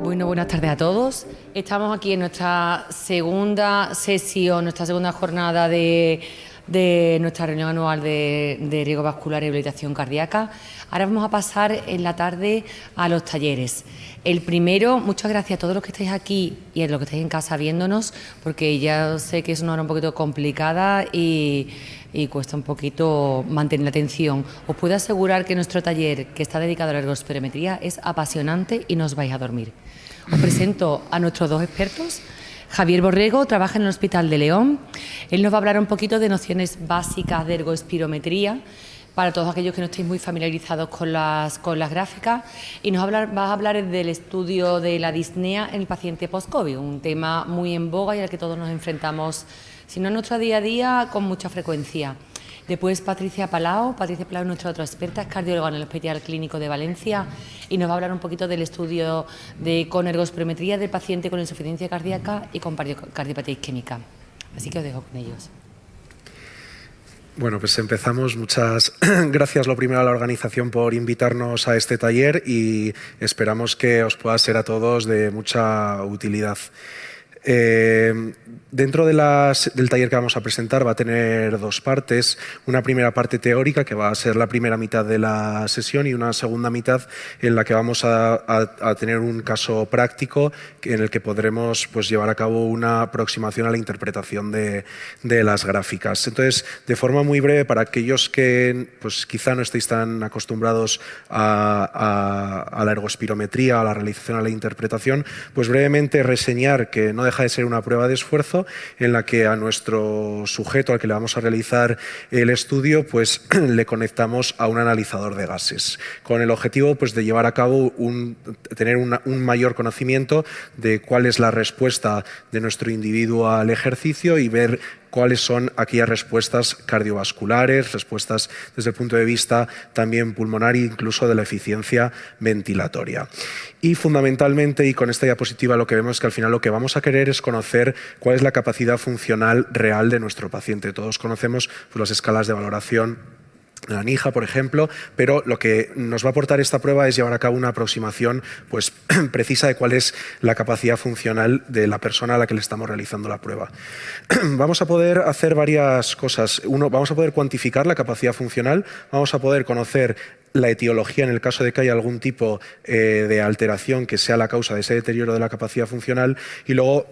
Bueno, buenas tardes a todos. Estamos aquí en nuestra segunda sesión, nuestra segunda jornada de nuestra reunión anual de riesgo vascular y rehabilitación cardíaca. Ahora vamos a pasar en la tarde a los talleres. El primero, muchas gracias a todos los que estáis aquí y a los que estáis en casa viéndonos, porque ya sé que es una hora un poquito complicada y cuesta un poquito mantener la atención. Os puedo asegurar que nuestro taller, que está dedicado a la ergospirometría, es apasionante y no os vais a dormir. Os presento a nuestros dos expertos. Javier Borrego trabaja en el Hospital de León. Él nos va a hablar un poquito de nociones básicas de ergospirometría para todos aquellos que no estéis muy familiarizados con las gráficas, y va a hablar del estudio de la disnea en el paciente post-COVID, un tema muy en boga y al que todos nos enfrentamos, si no en nuestro día a día, con mucha frecuencia. Después Patricia Palau es nuestra otra experta, es cardióloga en el Hospital Clínico de Valencia y nos va a hablar un poquito del estudio con ergospirometría del paciente con insuficiencia cardíaca y con cardiopatía isquémica. Así que os dejo con ellos. Bueno, pues empezamos. Muchas gracias, lo primero, a la organización por invitarnos a este taller y esperamos que os pueda ser a todos de mucha utilidad. Dentro del taller que vamos a presentar va a tener dos partes, una primera parte teórica que va a ser la primera mitad de la sesión y una segunda mitad en la que vamos a tener un caso práctico en el que podremos llevar a cabo una aproximación a la interpretación de las gráficas. Entonces, de forma muy breve, para aquellos que quizá no estéis tan acostumbrados a la ergospirometría, a la realización, a la interpretación, pues brevemente reseñar que no deja de ser una prueba de esfuerzo en la que a nuestro sujeto al que le vamos a realizar el estudio le conectamos a un analizador de gases con el objetivo de llevar a cabo tener un mayor conocimiento de cuál es la respuesta de nuestro individuo al ejercicio y ver cuáles son aquellas respuestas cardiovasculares, respuestas desde el punto de vista también pulmonar e incluso de la eficiencia ventilatoria. Y fundamentalmente, y con esta diapositiva lo que vemos es que al final lo que vamos a querer es conocer cuál es la capacidad funcional real de nuestro paciente. Todos conocemos las escalas de valoración, la NIJA, por ejemplo, pero lo que nos va a aportar esta prueba es llevar a cabo una aproximación precisa de cuál es la capacidad funcional de la persona a la que le estamos realizando la prueba. Vamos a poder hacer varias cosas. Uno, vamos a poder cuantificar la capacidad funcional, vamos a poder conocer la etiología en el caso de que haya algún tipo de alteración que sea la causa de ese deterioro de la capacidad funcional, y luego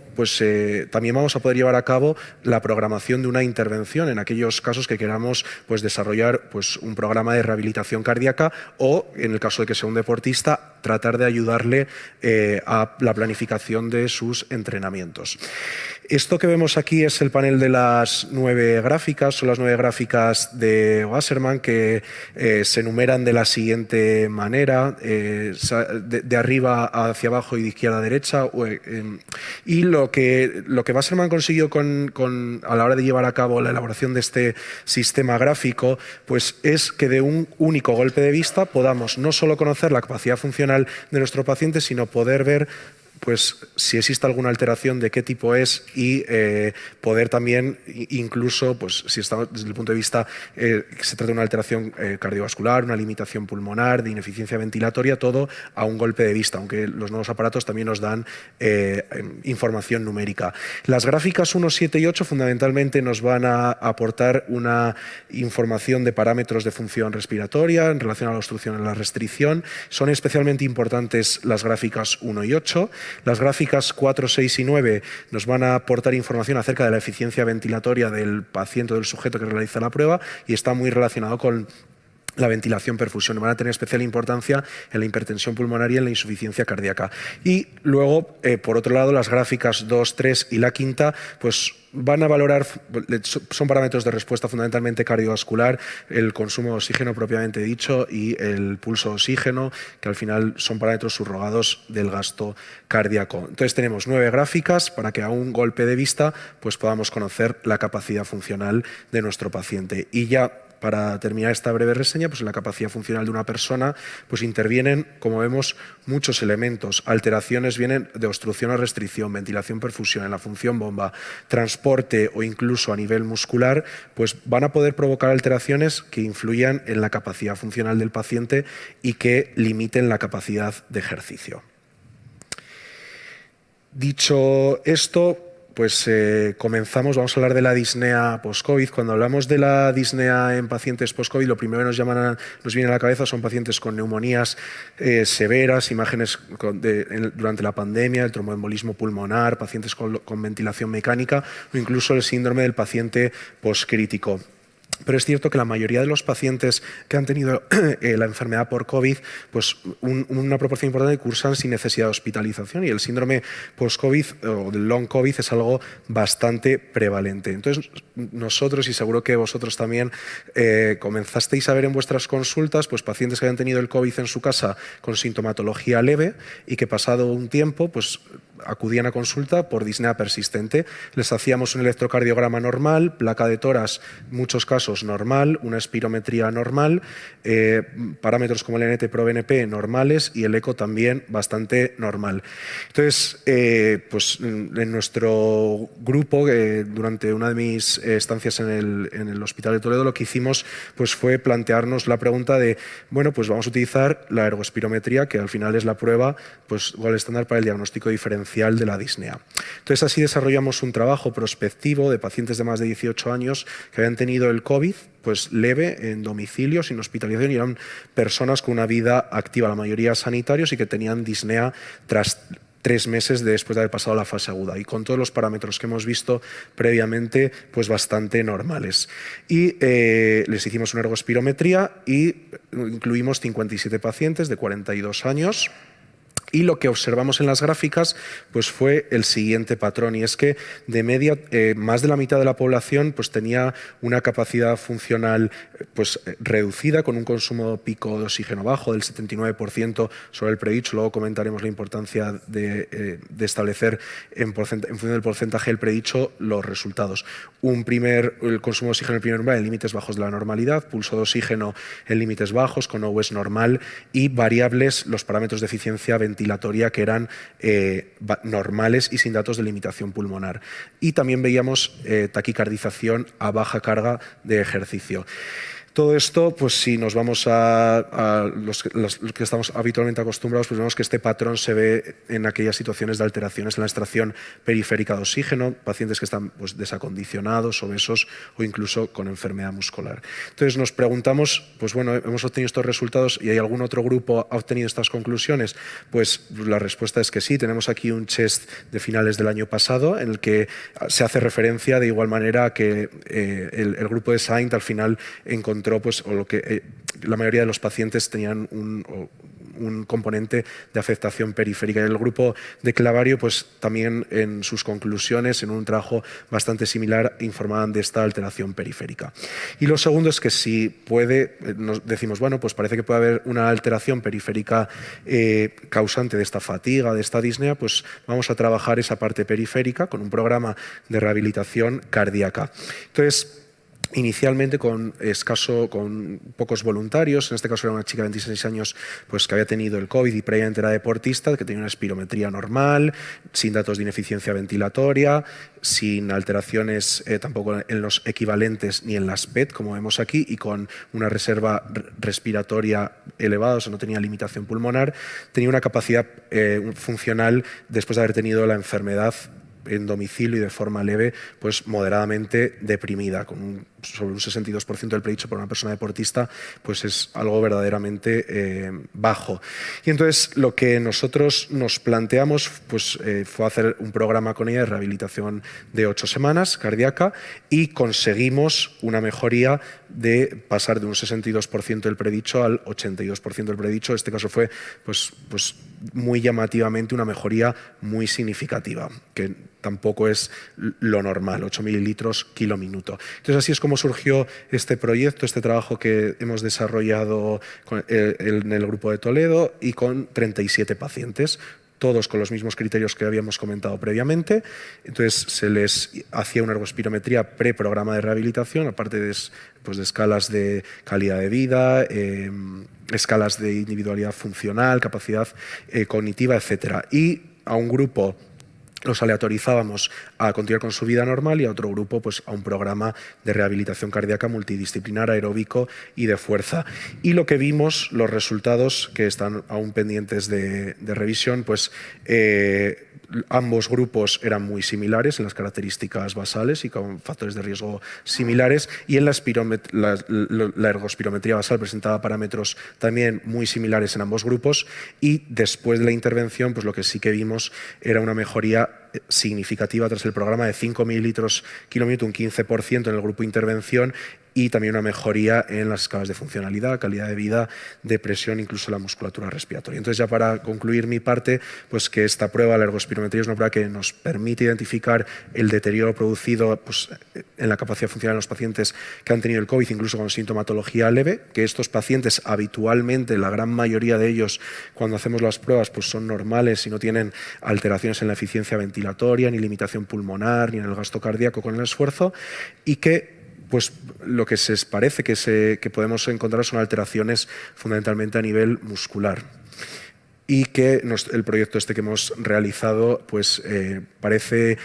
también vamos a poder llevar a cabo la programación de una intervención en aquellos casos que queramos desarrollar un programa de rehabilitación cardíaca o, en el caso de que sea un deportista, tratar de ayudarle a la planificación de sus entrenamientos. Esto que vemos aquí es el panel de las 9 gráficas, son las 9 gráficas de Wasserman que se enumeran de la siguiente manera, de arriba hacia abajo y de izquierda a derecha. Y lo que Wasserman consiguió a la hora de llevar a cabo la elaboración de este sistema gráfico, es que de un único golpe de vista podamos no solo conocer la capacidad funcional de nuestro paciente, sino poder ver si existe alguna alteración, de qué tipo es, y poder también, incluso, si está desde el punto de vista que se trata de una alteración cardiovascular, una limitación pulmonar, de ineficiencia ventilatoria, todo a un golpe de vista, aunque los nuevos aparatos también nos dan información numérica. Las gráficas 1, 7 y 8 fundamentalmente nos van a aportar una información de parámetros de función respiratoria en relación a la obstrucción y la restricción. Son especialmente importantes las gráficas 1 y 8. Las gráficas 4, 6 y 9 nos van a aportar información acerca de la eficiencia ventilatoria del paciente o del sujeto que realiza la prueba, y está muy relacionado con la ventilación-perfusión. Van a tener especial importancia en la hipertensión pulmonar y en la insuficiencia cardíaca. Y luego, por otro lado, las gráficas 2, 3 y la quinta, van a valorar, son parámetros de respuesta fundamentalmente cardiovascular, el consumo de oxígeno propiamente dicho y el pulso de oxígeno, que al final son parámetros subrogados del gasto cardíaco. Entonces tenemos 9 gráficas para que a un golpe de vista podamos conocer la capacidad funcional de nuestro paciente. Y ya para terminar esta breve reseña, en la capacidad funcional de una persona intervienen, como vemos, muchos elementos. Alteraciones vienen de obstrucción o restricción, ventilación, perfusión, en la función bomba, transporte o incluso a nivel muscular, van a poder provocar alteraciones que influyan en la capacidad funcional del paciente y que limiten la capacidad de ejercicio. Dicho esto, pues comenzamos, vamos a hablar de la disnea post-COVID. Cuando hablamos de la disnea en pacientes post-COVID, lo primero que nos viene a la cabeza son pacientes con neumonías severas, imágenes durante la pandemia, el tromboembolismo pulmonar, pacientes con ventilación mecánica o incluso el síndrome del paciente postcrítico. Pero es cierto que la mayoría de los pacientes que han tenido la enfermedad por COVID, pues una proporción importante cursan sin necesidad de hospitalización, y el síndrome post-COVID o del long COVID es algo bastante prevalente. Entonces, nosotros, y seguro que vosotros también, comenzasteis a ver en vuestras consultas pues pacientes que habían tenido el COVID en su casa con sintomatología leve y que pasado un tiempo pues acudían a consulta por disnea persistente. Les hacíamos un electrocardiograma normal, placa de tórax, muchos casos normal, una espirometría normal, parámetros como el NT-proBNP normales y el eco también bastante normal. Entonces, pues en nuestro grupo, durante una de mis estancias en el Hospital de Toledo, lo que hicimos pues fue plantearnos la pregunta de, bueno, pues vamos a utilizar la ergospirometría, que al final es la prueba pues igual estándar para el diagnóstico diferencial de la disnea. Entonces, así desarrollamos un trabajo prospectivo de pacientes de más de 18 años que habían tenido el COVID pues leve en domicilio, sin hospitalización, y eran personas con una vida activa, la mayoría sanitarios, y que tenían disnea tras 3 meses después de haber pasado la fase aguda, y con todos los parámetros que hemos visto previamente, pues bastante normales. Y les hicimos una ergospirometría y incluimos 57 pacientes de 42 años. Y lo que observamos en las gráficas pues fue el siguiente patrón, y es que de media más de la mitad de la población pues tenía una capacidad funcional pues reducida, con un consumo pico de oxígeno bajo del 79% sobre el predicho. Luego comentaremos la importancia de establecer en función del porcentaje del predicho los resultados. El consumo de oxígeno en el primer umbral en límites bajos de la normalidad, pulso de oxígeno en límites bajos con OUS normal, y variables, los parámetros de eficiencia ventilatoria, que eran normales y sin datos de limitación pulmonar. Y también veíamos taquicardización a baja carga de ejercicio. Todo esto, pues si nos vamos a los que estamos habitualmente acostumbrados, pues vemos que este patrón se ve en aquellas situaciones de alteraciones en la extracción periférica de oxígeno, pacientes que están pues desacondicionados, obesos o incluso con enfermedad muscular. Entonces nos preguntamos, pues bueno, hemos obtenido estos resultados y ¿hay algún otro grupo que ha obtenido estas conclusiones? Pues la respuesta es que sí. Tenemos aquí un chest de finales del año pasado en el que se hace referencia de igual manera a que el grupo de Saint al final encontró pues, la mayoría de los pacientes tenían un componente de afectación periférica. El grupo de Clavario, pues también en sus conclusiones, en un trabajo bastante similar, informaban de esta alteración periférica. Y lo segundo es que si nos decimos, bueno, pues parece que puede haber una alteración periférica causante de esta fatiga, de esta disnea, pues vamos a trabajar esa parte periférica con un programa de rehabilitación cardíaca. Entonces, inicialmente con pocos voluntarios, en este caso era una chica de 26 años pues, que había tenido el COVID y previamente era deportista, que tenía una espirometría normal, sin datos de ineficiencia ventilatoria, sin alteraciones tampoco en los equivalentes ni en las PET, como vemos aquí, y con una reserva respiratoria elevada, o sea, no tenía limitación pulmonar. Tenía una capacidad funcional después de haber tenido la enfermedad en domicilio y de forma leve, pues moderadamente deprimida, sobre un 62% del predicho por una persona deportista, pues es algo verdaderamente bajo. Y entonces lo que nosotros nos planteamos pues, fue hacer un programa con ella de rehabilitación de 8 semanas cardíaca, y conseguimos una mejoría de pasar de un 62% del predicho al 82% del predicho. Este caso fue pues muy llamativamente una mejoría muy significativa, que tampoco es lo normal, 8 mililitros kilo minuto. Entonces así es como surgió este proyecto, este trabajo que hemos desarrollado en el grupo de Toledo y con 37 pacientes, todos con los mismos criterios que habíamos comentado previamente. Entonces se les hacía una ergospirometría pre-programa de rehabilitación, aparte de escalas de calidad de vida, escalas de individualidad funcional, capacidad cognitiva, etc. Y a un grupo los aleatorizábamos a continuar con su vida normal, y a otro grupo pues, a un programa de rehabilitación cardíaca multidisciplinar, aeróbico y de fuerza. Y lo que vimos, los resultados que están aún pendientes de revisión, pues ambos grupos eran muy similares en las características basales y con factores de riesgo similares, y en la ergospirometría basal presentaba parámetros también muy similares en ambos grupos, y después de la intervención pues lo que sí que vimos era una mejoría significativa tras el programa de 5 mililitros kilómetro, un 15% en el grupo intervención, y también una mejoría en las escalas de funcionalidad, calidad de vida, depresión, incluso la musculatura respiratoria. Entonces, ya para concluir mi parte, pues que esta prueba, la ergospirometría, es una prueba que nos permite identificar el deterioro producido pues, en la capacidad funcional de los pacientes que han tenido el COVID, incluso con sintomatología leve, que estos pacientes habitualmente, la gran mayoría de ellos, cuando hacemos las pruebas, pues son normales y no tienen alteraciones en la eficiencia ventilatoria, ni limitación pulmonar, ni en el gasto cardíaco con el esfuerzo, y que pues lo que se parece que podemos encontrar son alteraciones fundamentalmente a nivel muscular, y que el proyecto este que hemos realizado pues, parece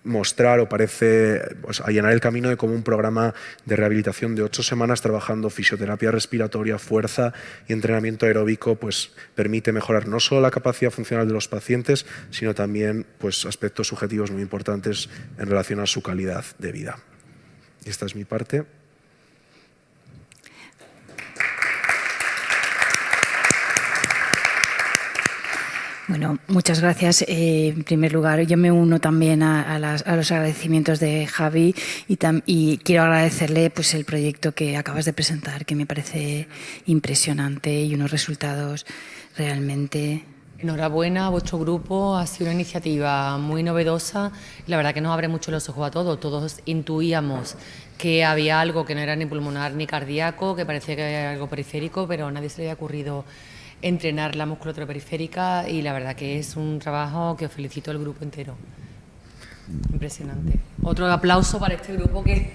mostrar o parece pues, allanar el camino de cómo un programa de rehabilitación de 8 semanas trabajando fisioterapia respiratoria, fuerza y entrenamiento aeróbico pues, permite mejorar no solo la capacidad funcional de los pacientes, sino también pues, aspectos subjetivos muy importantes en relación a su calidad de vida. Esta es mi parte. Bueno, muchas gracias. En primer lugar, yo me uno también a los agradecimientos de Javi y quiero agradecerle pues, el proyecto que acabas de presentar, que me parece impresionante y unos resultados realmente... Enhorabuena a vuestro grupo, ha sido una iniciativa muy novedosa y la verdad que nos abre mucho los ojos a todos. Todos intuíamos que había algo que no era ni pulmonar ni cardíaco, que parecía que era algo periférico, pero a nadie se le había ocurrido entrenar la musculatura periférica y la verdad que es un trabajo que os felicito al grupo entero. Impresionante. Otro aplauso para este grupo que...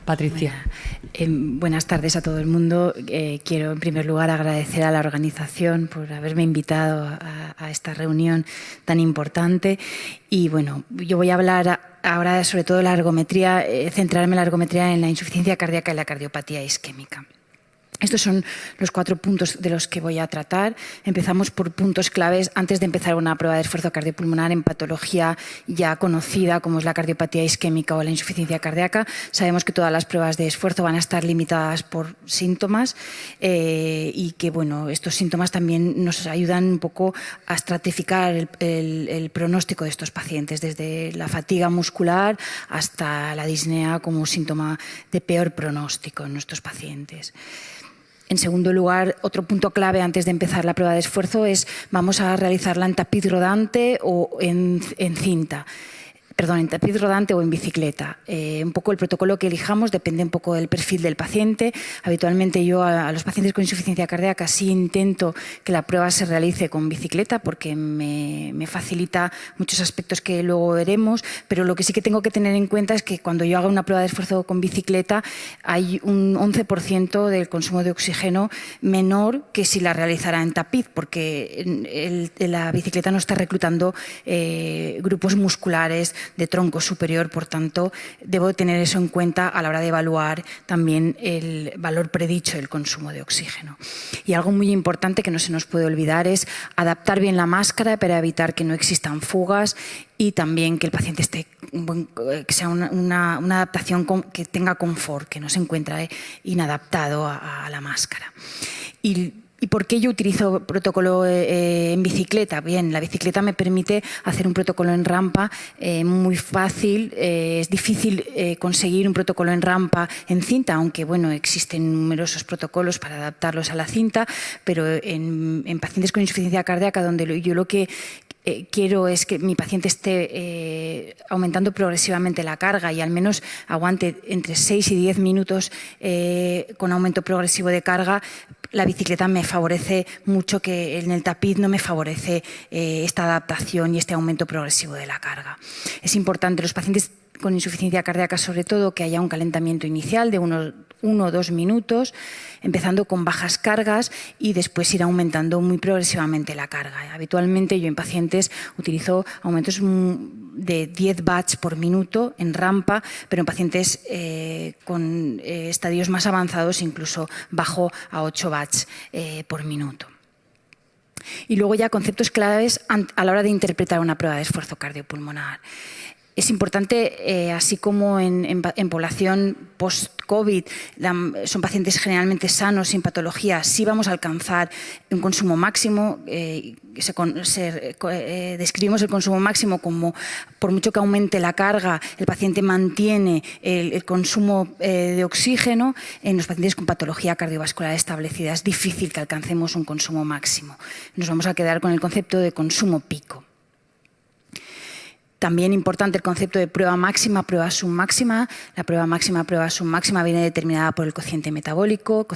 Patricia. Buenas tardes a todo el mundo. Quiero en primer lugar agradecer a la organización por haberme invitado a esta reunión tan importante. Y bueno, yo voy a hablar ahora sobre todo de la ergometría, centrarme en la ergometría en la insuficiencia cardíaca y la cardiopatía isquémica. Estos son los 4 puntos de los que voy a tratar. Empezamos por puntos claves antes de empezar una prueba de esfuerzo cardiopulmonar en patología ya conocida como es la cardiopatía isquémica o la insuficiencia cardíaca. Sabemos que todas las pruebas de esfuerzo van a estar limitadas por síntomas y que bueno, estos síntomas también nos ayudan un poco a estratificar el pronóstico de estos pacientes, desde la fatiga muscular hasta la disnea como síntoma de peor pronóstico en nuestros pacientes. En segundo lugar, otro punto clave antes de empezar la prueba de esfuerzo es vamos a realizarla en tapiz rodante o en cinta. Perdón, en tapiz rodante o en bicicleta. Un poco el protocolo que elijamos depende un poco del perfil del paciente. Habitualmente yo a los pacientes con insuficiencia cardíaca sí intento que la prueba se realice con bicicleta porque me facilita muchos aspectos que luego veremos, pero lo que sí que tengo que tener en cuenta es que cuando yo haga una prueba de esfuerzo con bicicleta hay un 11% del consumo de oxígeno menor que si la realizara en tapiz, porque la bicicleta no está reclutando grupos musculares de tronco superior, por tanto, debo tener eso en cuenta a la hora de evaluar también el valor predicho del consumo de oxígeno. Y algo muy importante que no se nos puede olvidar es adaptar bien la máscara para evitar que no existan fugas y también que el paciente que sea una adaptación que tenga confort, que no se encuentre inadaptado a la máscara. ¿Y por qué yo utilizo protocolo en bicicleta? Bien, la bicicleta me permite hacer un protocolo en rampa muy fácil. Es difícil conseguir un protocolo en rampa en cinta, aunque bueno, existen numerosos protocolos para adaptarlos a la cinta, pero en pacientes con insuficiencia cardíaca, donde yo lo que quiero es que mi paciente esté aumentando progresivamente la carga y al menos aguante entre 6 y 10 minutos con aumento progresivo de carga. La bicicleta me favorece mucho, que en el tapiz no me favorece esta adaptación y este aumento progresivo de la carga. Es importante, los pacientes con insuficiencia cardíaca, sobre todo, que haya un calentamiento inicial de 1 o 2 minutos, empezando con bajas cargas y después ir aumentando muy progresivamente la carga. Habitualmente yo en pacientes utilizo aumentos de 10 watts por minuto en rampa, pero en pacientes con estadios más avanzados incluso bajo a 8 watts por minuto. Y luego ya conceptos claves a la hora de interpretar una prueba de esfuerzo cardiopulmonar. Es importante, así como en población post-COVID, son pacientes generalmente sanos, sin patología, sí vamos a alcanzar un consumo máximo. Describimos el consumo máximo como, por mucho que aumente la carga, el paciente mantiene el consumo de oxígeno. En los pacientes con patología cardiovascular establecida es difícil que alcancemos un consumo máximo. Nos vamos a quedar con el concepto de consumo pico. También importante el concepto de prueba máxima, prueba submáxima. La prueba submáxima viene determinada por el cociente metabólico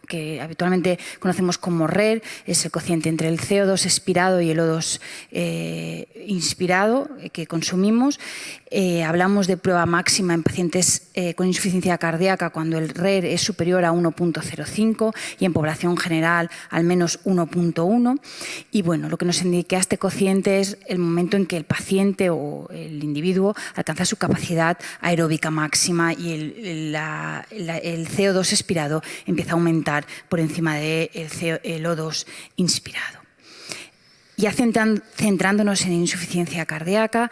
que habitualmente conocemos como RER, es el cociente entre el CO2 expirado y el O2 inspirado que consumimos. Hablamos de prueba máxima en pacientes con insuficiencia cardíaca cuando el RER es superior a 1,05 y en población general al menos 1,1. Y bueno, lo que nos indica este cociente es el momento en que el paciente o el individuo alcanza su capacidad aeróbica máxima y el CO2 expirado empieza a aumentar por encima del O2 inspirado. Ya centrándonos en insuficiencia cardíaca,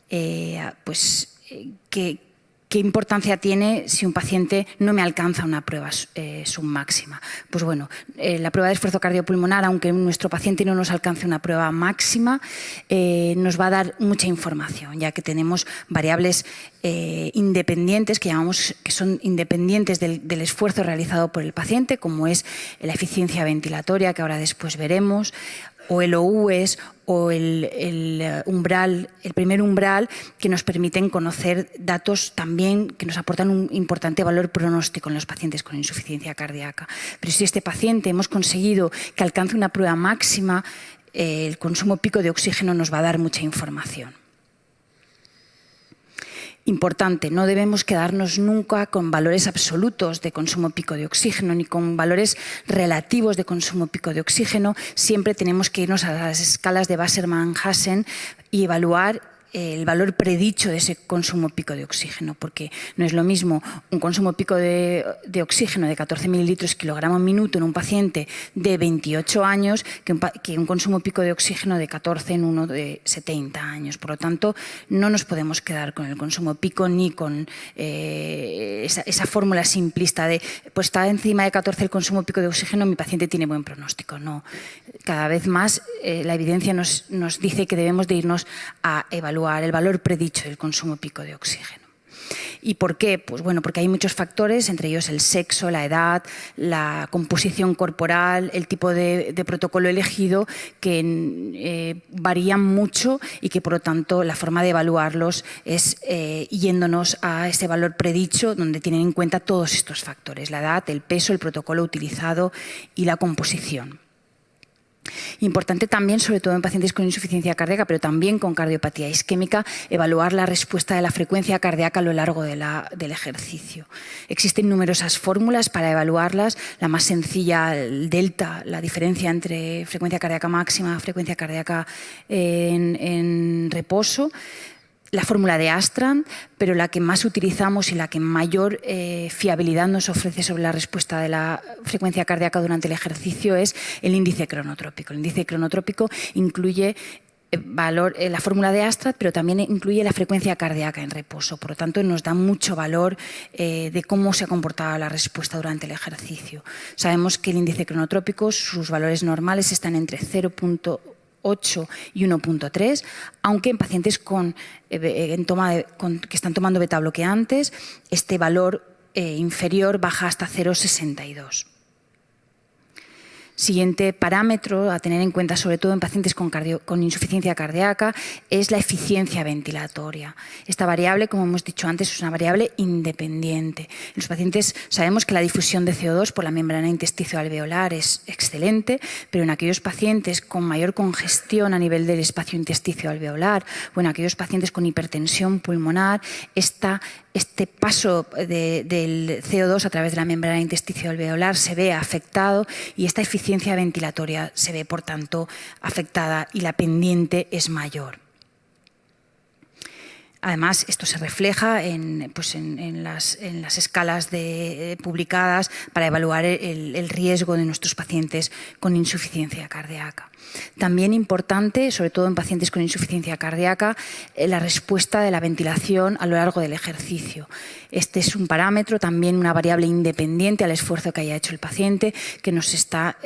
¿qué importancia tiene si un paciente no me alcanza una prueba submáxima? Pues bueno, la prueba de esfuerzo cardiopulmonar, aunque nuestro paciente no nos alcance una prueba máxima, nos va a dar mucha información, ya que tenemos variables independientes, que son independientes del esfuerzo realizado por el paciente, como es la eficiencia ventilatoria, que ahora después veremos, o el OUS o el primer umbral, que nos permiten conocer datos también que nos aportan un importante valor pronóstico en los pacientes con insuficiencia cardíaca. Pero si este paciente hemos conseguido que alcance una prueba máxima, el consumo pico de oxígeno nos va a dar mucha información. Importante, no debemos quedarnos nunca con valores absolutos de consumo pico de oxígeno ni con valores relativos de consumo pico de oxígeno. Siempre tenemos que irnos a las escalas de Wassermann-Hassen y evaluar el valor predicho de ese consumo pico de oxígeno, porque no es lo mismo un consumo pico de oxígeno de 14 mililitros kilogramo minuto en un paciente de 28 años que un consumo pico de oxígeno de 14 en uno de 70 años. Por lo tanto, no nos podemos quedar con el consumo pico ni con esa fórmula simplista de pues está encima de 14 el consumo pico de oxígeno, mi paciente tiene buen pronóstico. No, cada vez más la evidencia nos dice que debemos de irnos a evaluar el valor predicho del consumo pico de oxígeno. ¿Y por qué? Pues bueno, porque hay muchos factores, entre ellos el sexo, la edad, la composición corporal, el tipo de protocolo elegido, que varían mucho y que por lo tanto la forma de evaluarlos es yéndonos a ese valor predicho donde tienen en cuenta todos estos factores, la edad, el peso, el protocolo utilizado y la composición. Importante también, sobre todo en pacientes con insuficiencia cardíaca, pero también con cardiopatía isquémica, evaluar la respuesta de la frecuencia cardíaca a lo largo del ejercicio. Existen numerosas fórmulas para evaluarlas. La más sencilla, el delta, la diferencia entre frecuencia cardíaca máxima y frecuencia cardíaca en reposo. La fórmula de Astran, pero la que más utilizamos y la que mayor fiabilidad nos ofrece sobre la respuesta de la frecuencia cardíaca durante el ejercicio es el índice cronotrópico. El índice cronotrópico incluye la fórmula de Astran, pero también incluye la frecuencia cardíaca en reposo. Por lo tanto, nos da mucho valor de cómo se ha comportado la respuesta durante el ejercicio. Sabemos que el índice cronotrópico, sus valores normales están entre 0,8 y 1,3, aunque en pacientes que están tomando betabloqueantes, este valor inferior baja hasta 0,62. Siguiente parámetro a tener en cuenta, sobre todo en pacientes con insuficiencia cardíaca, es la eficiencia ventilatoria. Esta variable, como hemos dicho antes, es una variable independiente. En los pacientes sabemos que la difusión de CO2 por la membrana intersticio-alveolar es excelente, pero en aquellos pacientes con mayor congestión a nivel del espacio intersticio-alveolar o en aquellos pacientes con hipertensión pulmonar, este paso del CO2 a través de la membrana intersticio-alveolar se ve afectado y esta eficiencia ventilatoria se ve, por tanto, afectada y la pendiente es mayor. Además, esto se refleja en las escalas publicadas para evaluar el riesgo de nuestros pacientes con insuficiencia cardíaca. También importante, sobre todo en pacientes con insuficiencia cardíaca, la respuesta de la ventilación a lo largo del ejercicio. Este es un parámetro, también una variable independiente al esfuerzo que haya hecho el paciente, que nos está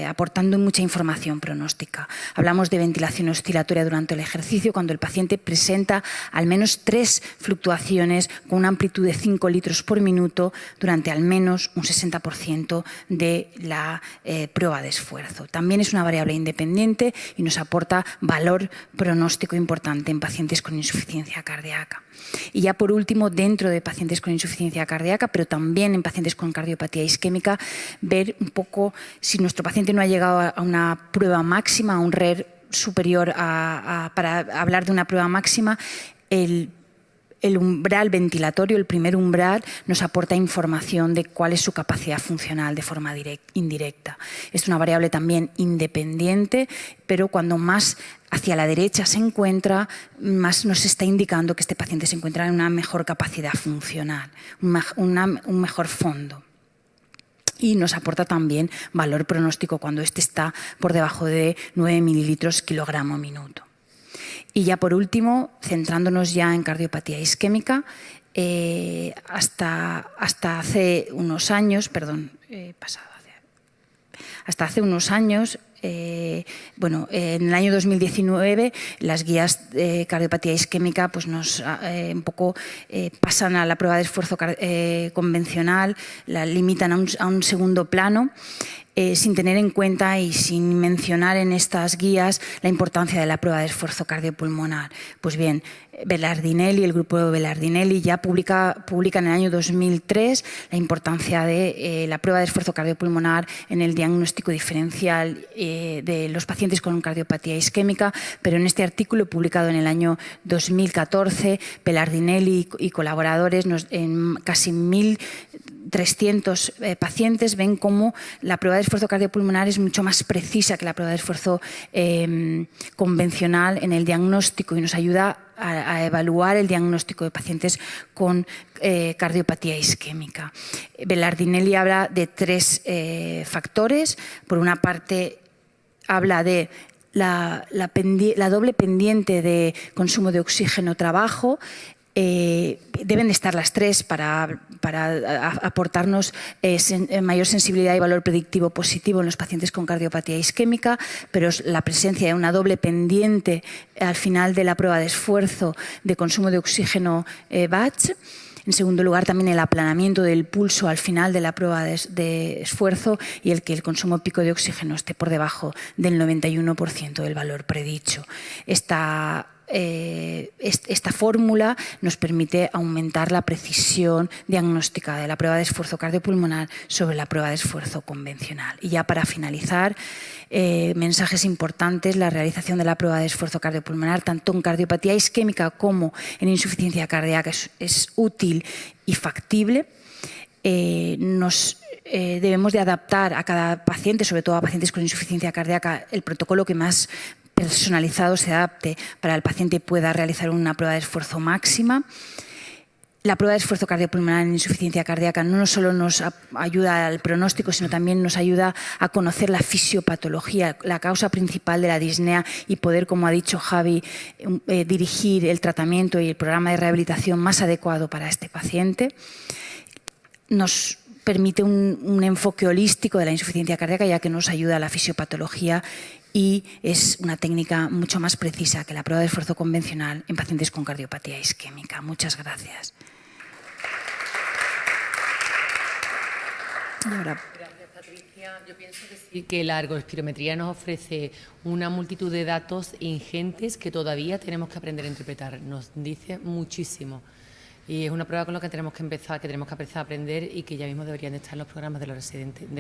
aportando mucha información pronóstica. Hablamos de ventilación oscilatoria durante el ejercicio cuando el paciente presenta al menos 3 fluctuaciones con una amplitud de 5 litros por minuto durante al menos un 60% de la prueba de esfuerzo. También es una variable independiente y nos aporta valor pronóstico importante en pacientes con insuficiencia cardíaca. Y ya por último, dentro de pacientes con insuficiencia cardíaca, pero también en pacientes con cardiopatía isquémica, ver un poco si nuestro paciente no ha llegado a una prueba máxima, a un RER superior para hablar de una prueba máxima, el umbral ventilatorio, el primer umbral, nos aporta información de cuál es su capacidad funcional de forma indirecta. Es una variable también independiente, pero cuando más hacia la derecha se encuentra, más nos está indicando que este paciente se encuentra en una mejor capacidad funcional, un mejor fondo. Y nos aporta también valor pronóstico cuando este está por debajo de 9 mililitros kilogramo minuto. Y ya por último, centrándonos ya en cardiopatía isquémica, hasta hace unos años, en el año 2019 las guías de cardiopatía isquémica pues pasan a la prueba de esfuerzo convencional, la limitan a un segundo plano, sin tener en cuenta y sin mencionar en estas guías la importancia de la prueba de esfuerzo cardiopulmonar. Pues bien, Belardinelli, el grupo de Belardinelli ya publica en el año 2003 la importancia de la prueba de esfuerzo cardiopulmonar en el diagnóstico diferencial de los pacientes con cardiopatía isquémica, pero en este artículo publicado en el año 2014, Belardinelli y colaboradores en casi 1.300 pacientes ven cómo la prueba de esfuerzo cardiopulmonar es mucho más precisa que la prueba de esfuerzo convencional en el diagnóstico y nos ayuda a evaluar el diagnóstico de pacientes con cardiopatía isquémica. Belardinelli habla de 3 factores. Por una parte, habla de la doble pendiente de consumo de oxígeno-trabajo. Deben de estar las 3 para aportarnos mayor sensibilidad y valor predictivo positivo en los pacientes con cardiopatía isquémica, pero la presencia de una doble pendiente al final de la prueba de esfuerzo de consumo de oxígeno batch. En segundo lugar, también el aplanamiento del pulso al final de la prueba de esfuerzo y el que el consumo pico de oxígeno esté por debajo del 91% del valor predicho. Esta fórmula nos permite aumentar la precisión diagnóstica de la prueba de esfuerzo cardiopulmonar sobre la prueba de esfuerzo convencional. Y ya para finalizar, mensajes importantes: la realización de la prueba de esfuerzo cardiopulmonar tanto en cardiopatía isquémica como en insuficiencia cardíaca es útil y factible. Debemos de adaptar a cada paciente, sobre todo a pacientes con insuficiencia cardíaca, el protocolo que más personalizado se adapte para el paciente y pueda realizar una prueba de esfuerzo máxima. La prueba de esfuerzo cardiopulmonar en insuficiencia cardíaca no solo nos ayuda al pronóstico, sino también nos ayuda a conocer la fisiopatología, la causa principal de la disnea y poder, como ha dicho Javi, dirigir el tratamiento y el programa de rehabilitación más adecuado para este paciente. Nos permite un enfoque holístico de la insuficiencia cardíaca, ya que nos ayuda a la fisiopatología y es una técnica mucho más precisa que la prueba de esfuerzo convencional en pacientes con cardiopatía isquémica. Muchas gracias. Y ahora, Yo pienso que sí, que la ergospirometría nos ofrece una multitud de datos ingentes que todavía tenemos que aprender a interpretar. Nos dice muchísimo. Y es una prueba con la que tenemos que empezar a aprender y que ya mismo deberían de estar en los programas de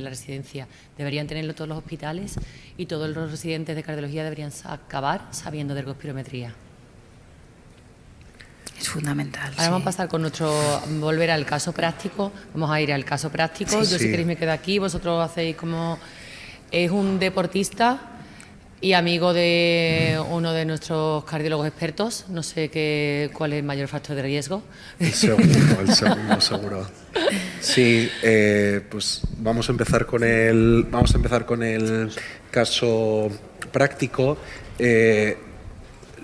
la residencia. Deberían tenerlo todos los hospitales y todos los residentes de cardiología deberían acabar sabiendo de ergospirometría. Es fundamental. Ahora vamos a pasar volver al caso práctico. Vamos a ir al caso práctico. Sí, Yo, si queréis, me quedo aquí. Vosotros hacéis como... Es un deportista y amigo de uno de nuestros cardiólogos expertos. No sé cuál es el mayor factor de riesgo. El segundo seguro. Sí, pues vamos a empezar con el caso práctico.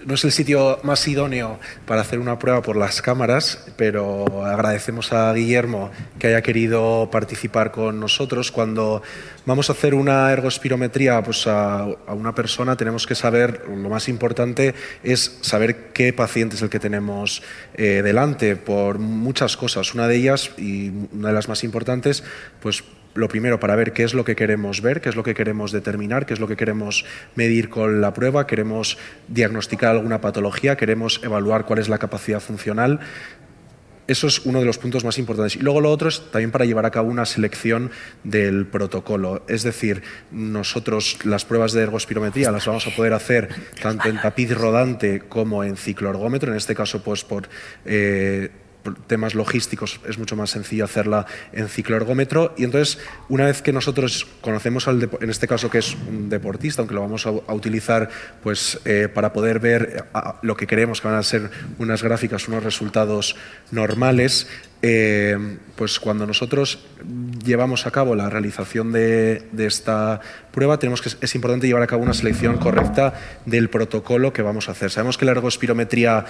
No es el sitio más idóneo para hacer una prueba por las cámaras, pero agradecemos a Guillermo que haya querido participar con nosotros. Cuando vamos a hacer una ergospirometría pues a una persona, tenemos que saber, lo más importante es saber qué paciente es el que tenemos delante, por muchas cosas. Una de ellas, y una de las más importantes, pues lo primero, para ver qué es lo que queremos ver, qué es lo que queremos determinar, qué es lo que queremos medir con la prueba, queremos diagnosticar alguna patología, queremos evaluar cuál es la capacidad funcional. Eso es uno de los puntos más importantes. Y luego lo otro es también para llevar a cabo una selección del protocolo. Es decir, nosotros las pruebas de ergospirometría las vamos a poder hacer tanto en tapiz rodante como en cicloergómetro, en este caso pues por temas logísticos es mucho más sencillo hacerla en cicloergómetro, y entonces una vez que nosotros conocemos en este caso que es un deportista, aunque lo vamos a utilizar pues para poder ver lo que queremos, que van a ser unas gráficas, unos resultados normales, pues cuando nosotros llevamos a cabo la realización de esta prueba, es importante llevar a cabo una selección correcta del protocolo que vamos a hacer. Sabemos que la ergospirometría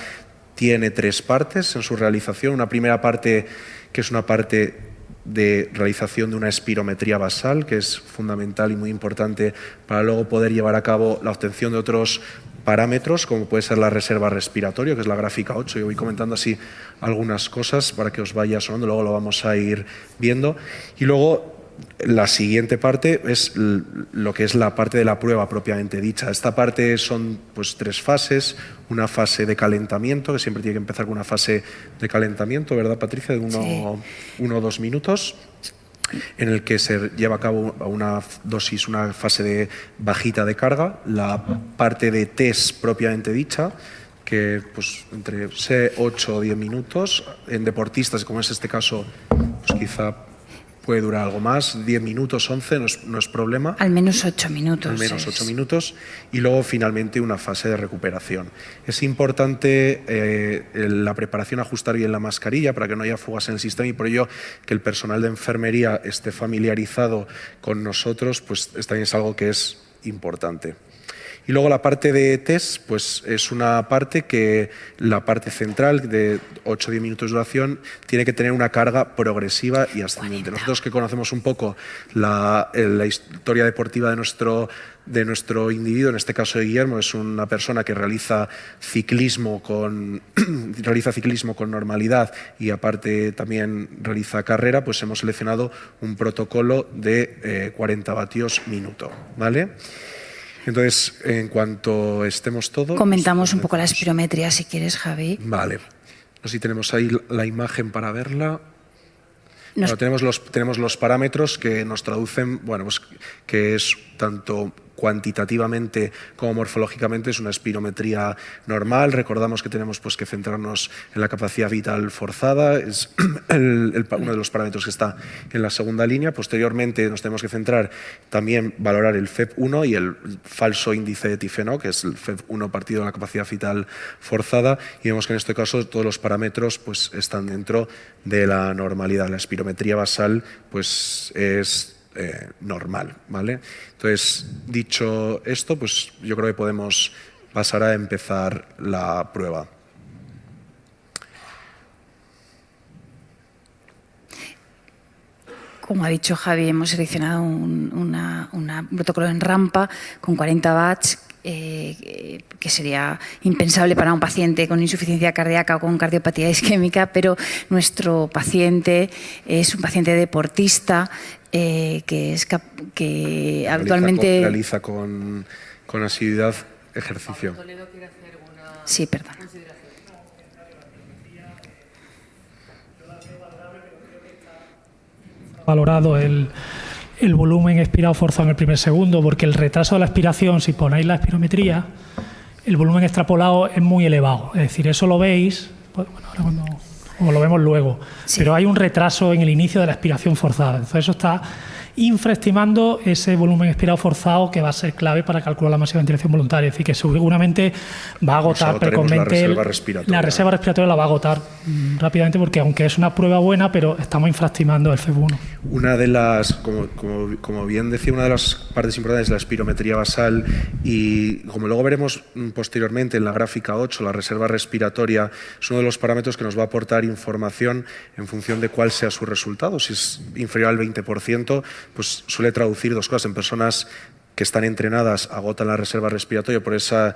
tiene 3 partes en su realización. Una primera parte, que es una parte de realización de una espirometría basal, que es fundamental y muy importante para luego poder llevar a cabo la obtención de otros parámetros, como puede ser la reserva respiratoria, que es la gráfica 8. Yo voy comentando así algunas cosas para que os vaya sonando, luego lo vamos a ir viendo. Y luego la siguiente parte es lo que es la parte de la prueba propiamente dicha. Esta parte son pues 3 fases. Una fase de calentamiento, que siempre tiene que empezar con una fase de calentamiento, ¿verdad, Patricia? De 1 o 2 minutos, en el que se lleva a cabo una fase de bajita de carga. La parte de test propiamente dicha, que pues entre 8 o 10 minutos. En deportistas, como es este caso, pues quizá puede durar algo más, 10 minutos, 11, no es problema. Al menos 8 minutos. Al menos 8 minutos. Y luego, finalmente, una fase de recuperación. Es importante la preparación, ajustar bien la mascarilla para que no haya fugas en el sistema, y por ello que el personal de enfermería esté familiarizado con nosotros, pues también es algo que es importante. Y luego la parte de test, pues es una parte que la parte central de 8 o 10 minutos de duración tiene que tener una carga progresiva y ascendente. Nosotros que conocemos un poco la historia deportiva de nuestro individuo, en este caso de Guillermo, es una persona que realiza ciclismo con normalidad y aparte también realiza carrera, pues hemos seleccionado un protocolo de 40 vatios minuto, ¿vale? Entonces, en cuanto estemos todos... Comentamos un poco la espirometría, si quieres, Javi. Vale. No sé si tenemos ahí la imagen para verla. Bueno, tenemos los parámetros que nos traducen, bueno, pues que es tanto cuantitativamente como morfológicamente es una espirometría normal. Recordamos que tenemos pues que centrarnos en la capacidad vital forzada, es uno de los parámetros que está en la segunda línea. Posteriormente nos tenemos que centrar también valorar el FEV1 y el falso índice de Tifenó, que es el FEV1 partido de la capacidad vital forzada, y vemos que en este caso todos los parámetros pues están dentro de la normalidad. La espirometría basal pues es normal, ¿vale? Entonces, dicho esto, pues yo creo que podemos pasar a empezar la prueba. Como ha dicho Javi, hemos seleccionado un protocolo en rampa con 40 watts que sería impensable para un paciente con insuficiencia cardíaca o con cardiopatía isquémica, pero nuestro paciente es un paciente deportista que habitualmente realiza con asiduidad ejercicio. Sí, perdón. Valorado el volumen expirado forzado en el primer segundo, porque el retraso de la expiración, si ponéis la espirometría, el volumen extrapolado es muy elevado. Es decir, eso lo veis, pues, bueno, ahora o lo vemos luego, sí. Pero hay un retraso en el inicio de la expiración forzada. Entonces eso está infraestimando ese volumen expirado forzado, que va a ser clave para calcular la masa de ventilación voluntaria. Es decir, que seguramente va a agotar precozmente la reserva respiratoria la va a agotar rápidamente, porque aunque es una prueba buena, pero estamos infraestimando el FEV1. Una de las, como bien decía, una de las partes importantes es la espirometría basal, y como luego veremos posteriormente en la gráfica 8, la reserva respiratoria es uno de los parámetros que nos va a aportar información en función de cuál sea su resultado. Si es inferior al 20%, pues suele traducir dos cosas. En personas que están entrenadas agotan la reserva respiratoria por esa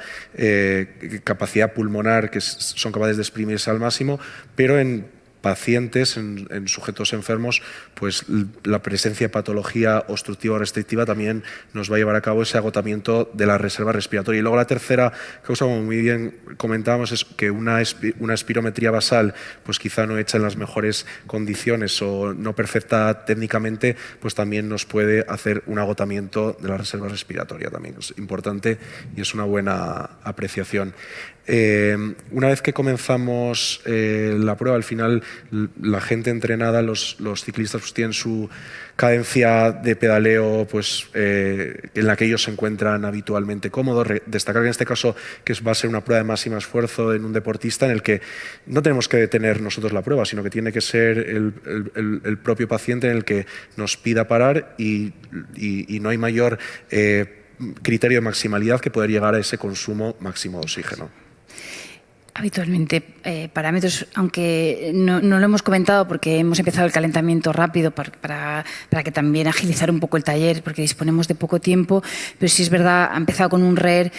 capacidad pulmonar, que son capaces de exprimirse al máximo, pero en pacientes, en sujetos enfermos, pues la presencia de patología obstructiva o restrictiva también nos va a llevar a cabo ese agotamiento de la reserva respiratoria. Y luego la tercera causa, como muy bien comentábamos, es que una espirometría basal, pues quizá no hecha en las mejores condiciones o no perfecta técnicamente, pues también nos puede hacer un agotamiento de la reserva respiratoria. También es importante y es una buena apreciación. Una vez que comenzamos la prueba, al final la gente entrenada, los ciclistas, pues tienen su cadencia de pedaleo pues, en la que ellos se encuentran habitualmente cómodos. Destacar que en este caso que va a ser una prueba de máximo esfuerzo en un deportista, en el que no tenemos que detener nosotros la prueba, sino que tiene que ser el propio paciente en el que nos pida parar, y no hay mayor criterio de maximalidad que poder llegar a ese consumo máximo de oxígeno. Habitualmente parámetros, aunque no lo hemos comentado porque hemos empezado el calentamiento rápido para que también agilizar un poco el taller, porque disponemos de poco tiempo, pero sí es verdad, ha empezado con un RER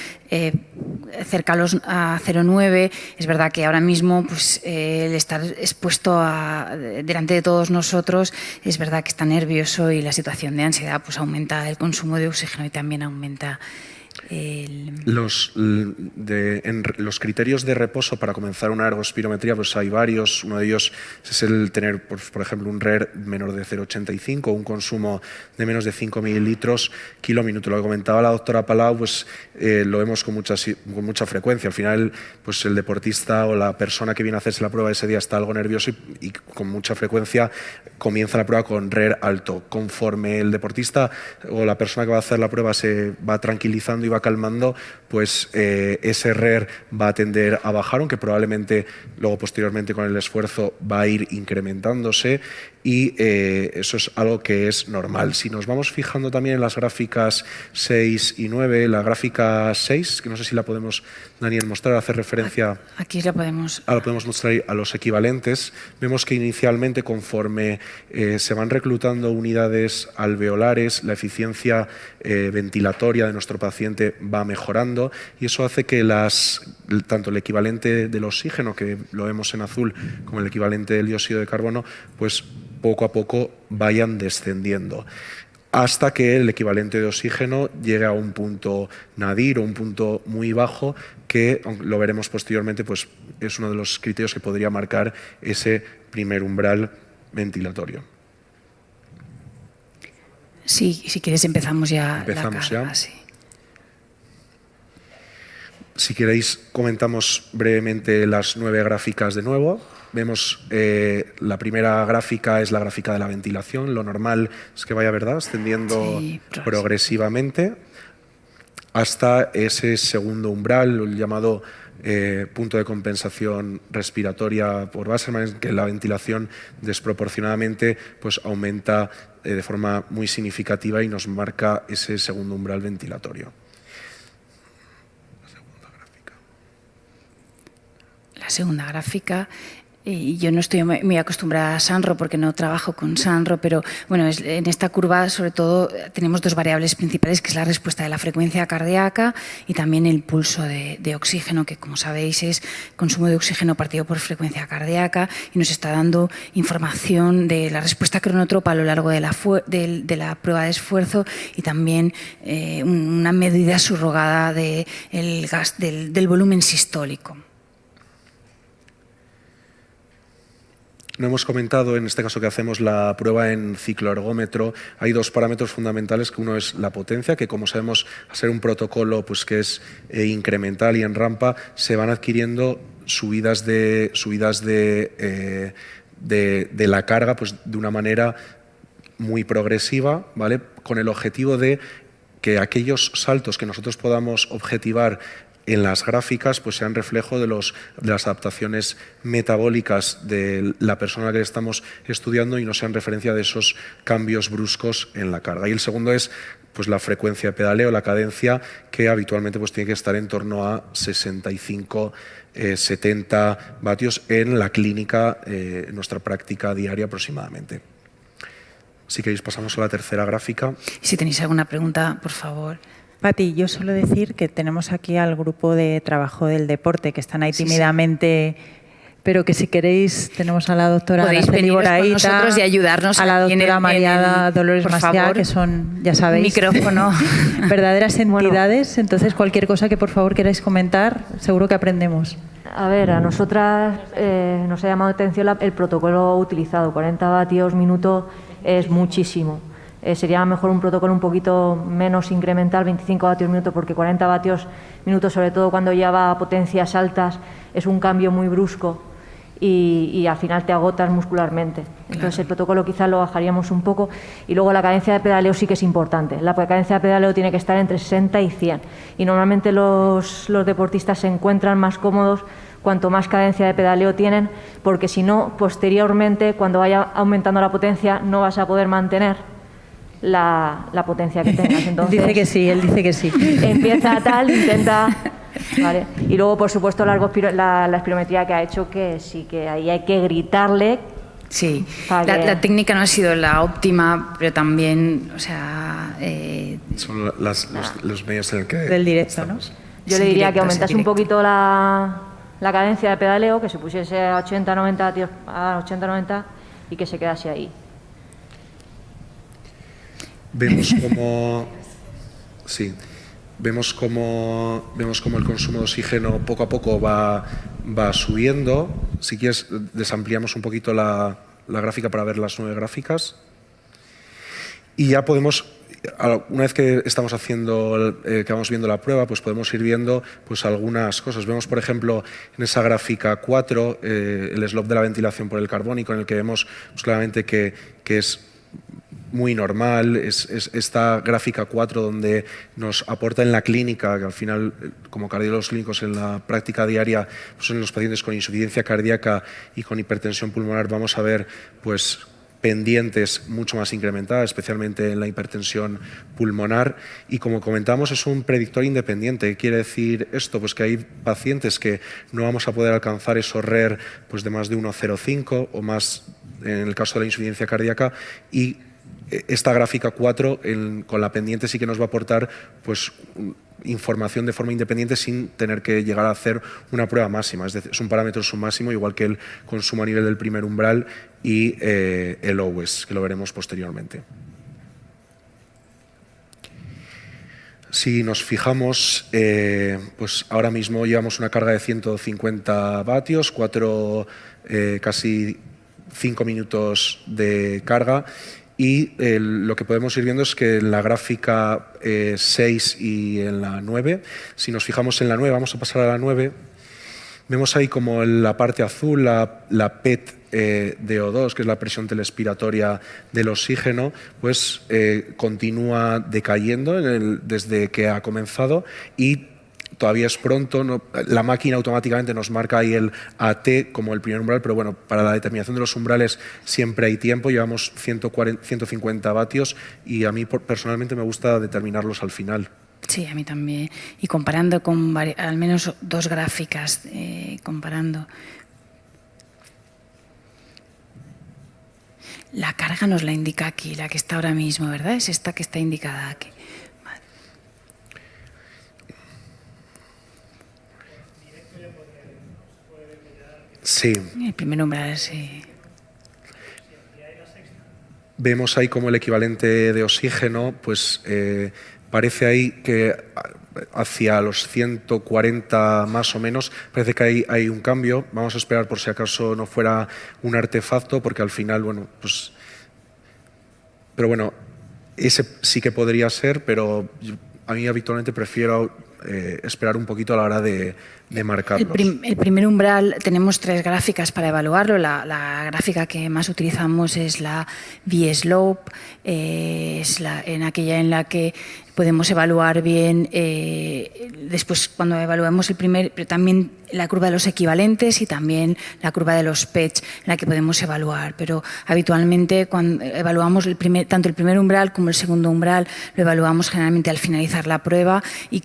cercanos a 0,9. Es verdad que ahora mismo pues, el estar expuesto delante de todos nosotros, es verdad que está nervioso, y la situación de ansiedad pues aumenta el consumo de oxígeno y también aumenta los criterios de reposo para comenzar una ergospirometría, pues hay varios. Uno de ellos es el tener, por ejemplo, un RER menor de 0,85 o un consumo de menos de 5 mililitros kilóminuto. Lo que comentaba la doctora Palau, pues lo vemos con mucha frecuencia. Al final, pues el deportista o la persona que viene a hacerse la prueba ese día está algo nervioso y con mucha frecuencia comienza la prueba con RER alto. Conforme el deportista o la persona que va a hacer la prueba se va tranquilizando y va calmando, pues ese RER va a tender a bajar, aunque probablemente luego posteriormente con el esfuerzo va a ir incrementándose, y eso es algo que es normal. Si nos vamos fijando también en las gráficas 6 y 9, la gráfica 6, que no sé si la podemos, Daniel, mostrar, hacer referencia. Aquí la podemos. Lo podemos mostrar a los equivalentes. Vemos que inicialmente, conforme se van reclutando unidades alveolares, la eficiencia ventilatoria de nuestro paciente va mejorando, y eso hace que tanto el equivalente del oxígeno, que lo vemos en azul, como el equivalente del dióxido de carbono, pues poco a poco vayan descendiendo, hasta que el equivalente de oxígeno llegue a un punto nadir o un punto muy bajo, que lo veremos posteriormente, pues es uno de los criterios que podría marcar ese primer umbral ventilatorio. Sí, si quieres empezamos ya. Empezamos la carga, ya. Sí. Si queréis, comentamos brevemente las 9 gráficas de nuevo. Vemos la primera gráfica es la gráfica de la ventilación. Lo normal es que vaya, ¿verdad?, ascendiendo progresivamente hasta ese segundo umbral, el llamado punto de compensación respiratoria por Wassermann, en que la ventilación desproporcionadamente pues, aumenta de forma muy significativa y nos marca ese segundo umbral ventilatorio. La segunda gráfica Y yo no estoy muy acostumbrada a Sanro porque no trabajo con Sanro, pero bueno, en esta curva sobre todo tenemos dos variables principales, que es la respuesta de la frecuencia cardíaca y también el pulso de oxígeno, que como sabéis es consumo de oxígeno partido por frecuencia cardíaca, y nos está dando información de la respuesta cronotropa a lo largo de la prueba de esfuerzo, y también una medida subrogada del volumen sistólico. No hemos comentado, en este caso que hacemos la prueba en cicloergómetro, hay dos parámetros fundamentales, que uno es la potencia, que como sabemos, a ser un protocolo pues, que es incremental y en rampa, se van adquiriendo subidas de la carga pues, de una manera muy progresiva, ¿vale? Con el objetivo de que aquellos saltos que nosotros podamos objetivar en las gráficas pues sean reflejo de las adaptaciones metabólicas de la persona que estamos estudiando y no sean referencia de esos cambios bruscos en la carga. Y el segundo es pues la frecuencia de pedaleo, la cadencia, que habitualmente pues tiene que estar en torno a 65 70 vatios en la clínica, en nuestra práctica diaria aproximadamente. Si queréis pasamos a la tercera gráfica. Si tenéis alguna pregunta, por favor. Pati, yo suelo decir que tenemos aquí al grupo de trabajo del deporte, que están ahí tímidamente, pero que si queréis tenemos a la doctora Araceli Boraíta, con nosotros y ayudarnos a la doctora María Dolores Maciá, que son, ya sabéis, micrófono. verdaderas entidades. Entonces, cualquier cosa que por favor queráis comentar, seguro que aprendemos. A ver, a nosotras nos ha llamado la atención el protocolo utilizado, 40 vatios minuto es muchísimo. Sería mejor un protocolo un poquito menos incremental, 25 vatios minuto, porque 40 vatios minuto, sobre todo cuando lleva a potencias altas, es un cambio muy brusco y al final te agotas muscularmente. Entonces claro, el protocolo quizás lo bajaríamos un poco. Y luego la cadencia de pedaleo sí que es importante. La cadencia de pedaleo tiene que estar entre 60 y 100. Y normalmente los deportistas se encuentran más cómodos cuanto más cadencia de pedaleo tienen, porque si no, posteriormente, cuando vaya aumentando la potencia, no vas a poder mantener la potencia que tengas. Entonces, dice que sí, él dice que sí. Empieza tal, intenta... ¿Vale? Y luego, por supuesto, la espirometría que ha hecho, que sí, que ahí hay que gritarle. Sí, la técnica no ha sido la óptima, pero también, o sea... Son los medios en el que... Del directo, estamos, ¿no? Yo le diría que aumentase un poquito la cadencia de pedaleo, que se pusiese a 80-90 y que se quedase ahí. Vemos como el consumo de oxígeno poco a poco va subiendo. Si quieres, desampliamos un poquito la gráfica para ver las 9 gráficas. Y ya podemos, una vez que estamos que vamos viendo la prueba, pues podemos ir viendo pues algunas cosas. Vemos, por ejemplo, en esa gráfica 4, el slope de la ventilación por el carbónico, en el que vemos pues, claramente que es muy normal, es esta gráfica 4 donde nos aporta en la clínica, que al final, como cardiólogos clínicos en la práctica diaria, pues en los pacientes con insuficiencia cardíaca y con hipertensión pulmonar vamos a ver pues pendientes mucho más incrementadas, especialmente en la hipertensión pulmonar, y como comentamos es un predictor independiente. ¿Qué quiere decir esto? Pues que hay pacientes que no vamos a poder alcanzar esos RER pues de más de 1,05 o más en el caso de la insuficiencia cardíaca, y esta gráfica 4 con la pendiente sí que nos va a aportar pues información de forma independiente sin tener que llegar a hacer una prueba máxima. Es decir, es un parámetro submáximo, igual que el consumo a nivel del primer umbral y el OWES, que lo veremos posteriormente. Si nos fijamos, pues ahora mismo llevamos una carga de 150 vatios, casi 5 minutos de carga. Y lo que podemos ir viendo es que en la gráfica 6 y en la 9, si nos fijamos en la 9, vamos a pasar a la 9, vemos ahí como en la parte azul la PET de O2, que es la presión telespiratoria del oxígeno, pues continúa decayendo desde que ha comenzado y todavía es pronto, la máquina automáticamente nos marca ahí el AT como el primer umbral, pero bueno, para la determinación de los umbrales siempre hay tiempo, llevamos 150 vatios y a mí personalmente me gusta determinarlos al final. Sí, a mí también. Y comparando con al menos 2 gráficas, comparando. La carga nos la indica aquí, la que está ahora mismo, ¿verdad? Es esta que está indicada aquí. Vale. Sí. El primer umbral, sí. Vemos ahí como el equivalente de oxígeno, pues parece ahí que hacia los 140 más o menos, parece que hay un cambio. Vamos a esperar por si acaso no fuera un artefacto, porque al final, bueno, pues... Pero bueno, ese sí que podría ser, pero a mí habitualmente prefiero esperar un poquito a la hora de marcarlos. El primer umbral, tenemos 3 gráficas para evaluarlo. La gráfica que más utilizamos es la V-Slope, es en aquella en la que podemos evaluar bien, después cuando evaluamos el primer, pero también la curva de los equivalentes y también la curva de los PECH, en la que podemos evaluar. Pero habitualmente cuando evaluamos tanto el primer umbral como el segundo umbral, lo evaluamos generalmente al finalizar la prueba y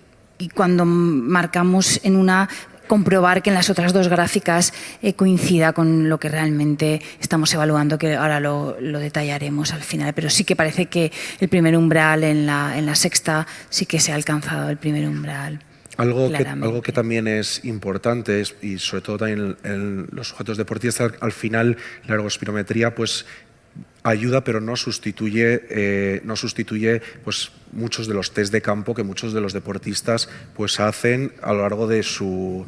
cuando marcamos en una, comprobar que en las otras 2 gráficas coincida con lo que realmente estamos evaluando, que ahora lo detallaremos al final. Pero sí que parece que el primer umbral en la sexta sí que se ha alcanzado el primer umbral. Algo que también es importante y sobre todo también en los sujetos deportistas, al final la ergospirometría pues ayuda, pero no sustituye pues muchos de los test de campo que muchos de los deportistas pues hacen a lo largo de su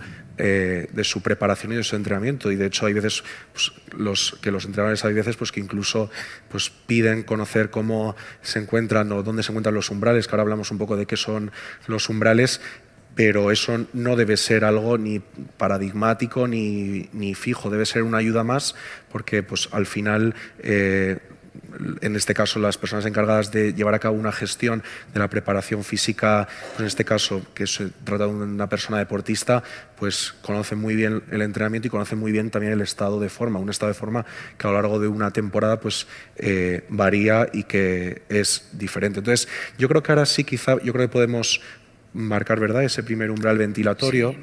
preparación y de su entrenamiento. Y de hecho hay veces pues, los entrenadores hay veces pues que incluso pues piden conocer cómo se encuentran o dónde se encuentran los umbrales, que ahora hablamos un poco de qué son los umbrales. Pero eso no debe ser algo ni paradigmático ni fijo, debe ser una ayuda más, porque pues, al final, en este caso, las personas encargadas de llevar a cabo una gestión de la preparación física, pues en este caso, que se trata de una persona deportista, pues conocen muy bien el entrenamiento y conocen muy bien también el estado de forma, un estado de forma que a lo largo de una temporada pues, varía y que es diferente. Entonces, yo creo que ahora sí, yo creo que podemos marcar, ¿verdad?, ese primer umbral ventilatorio. Sí.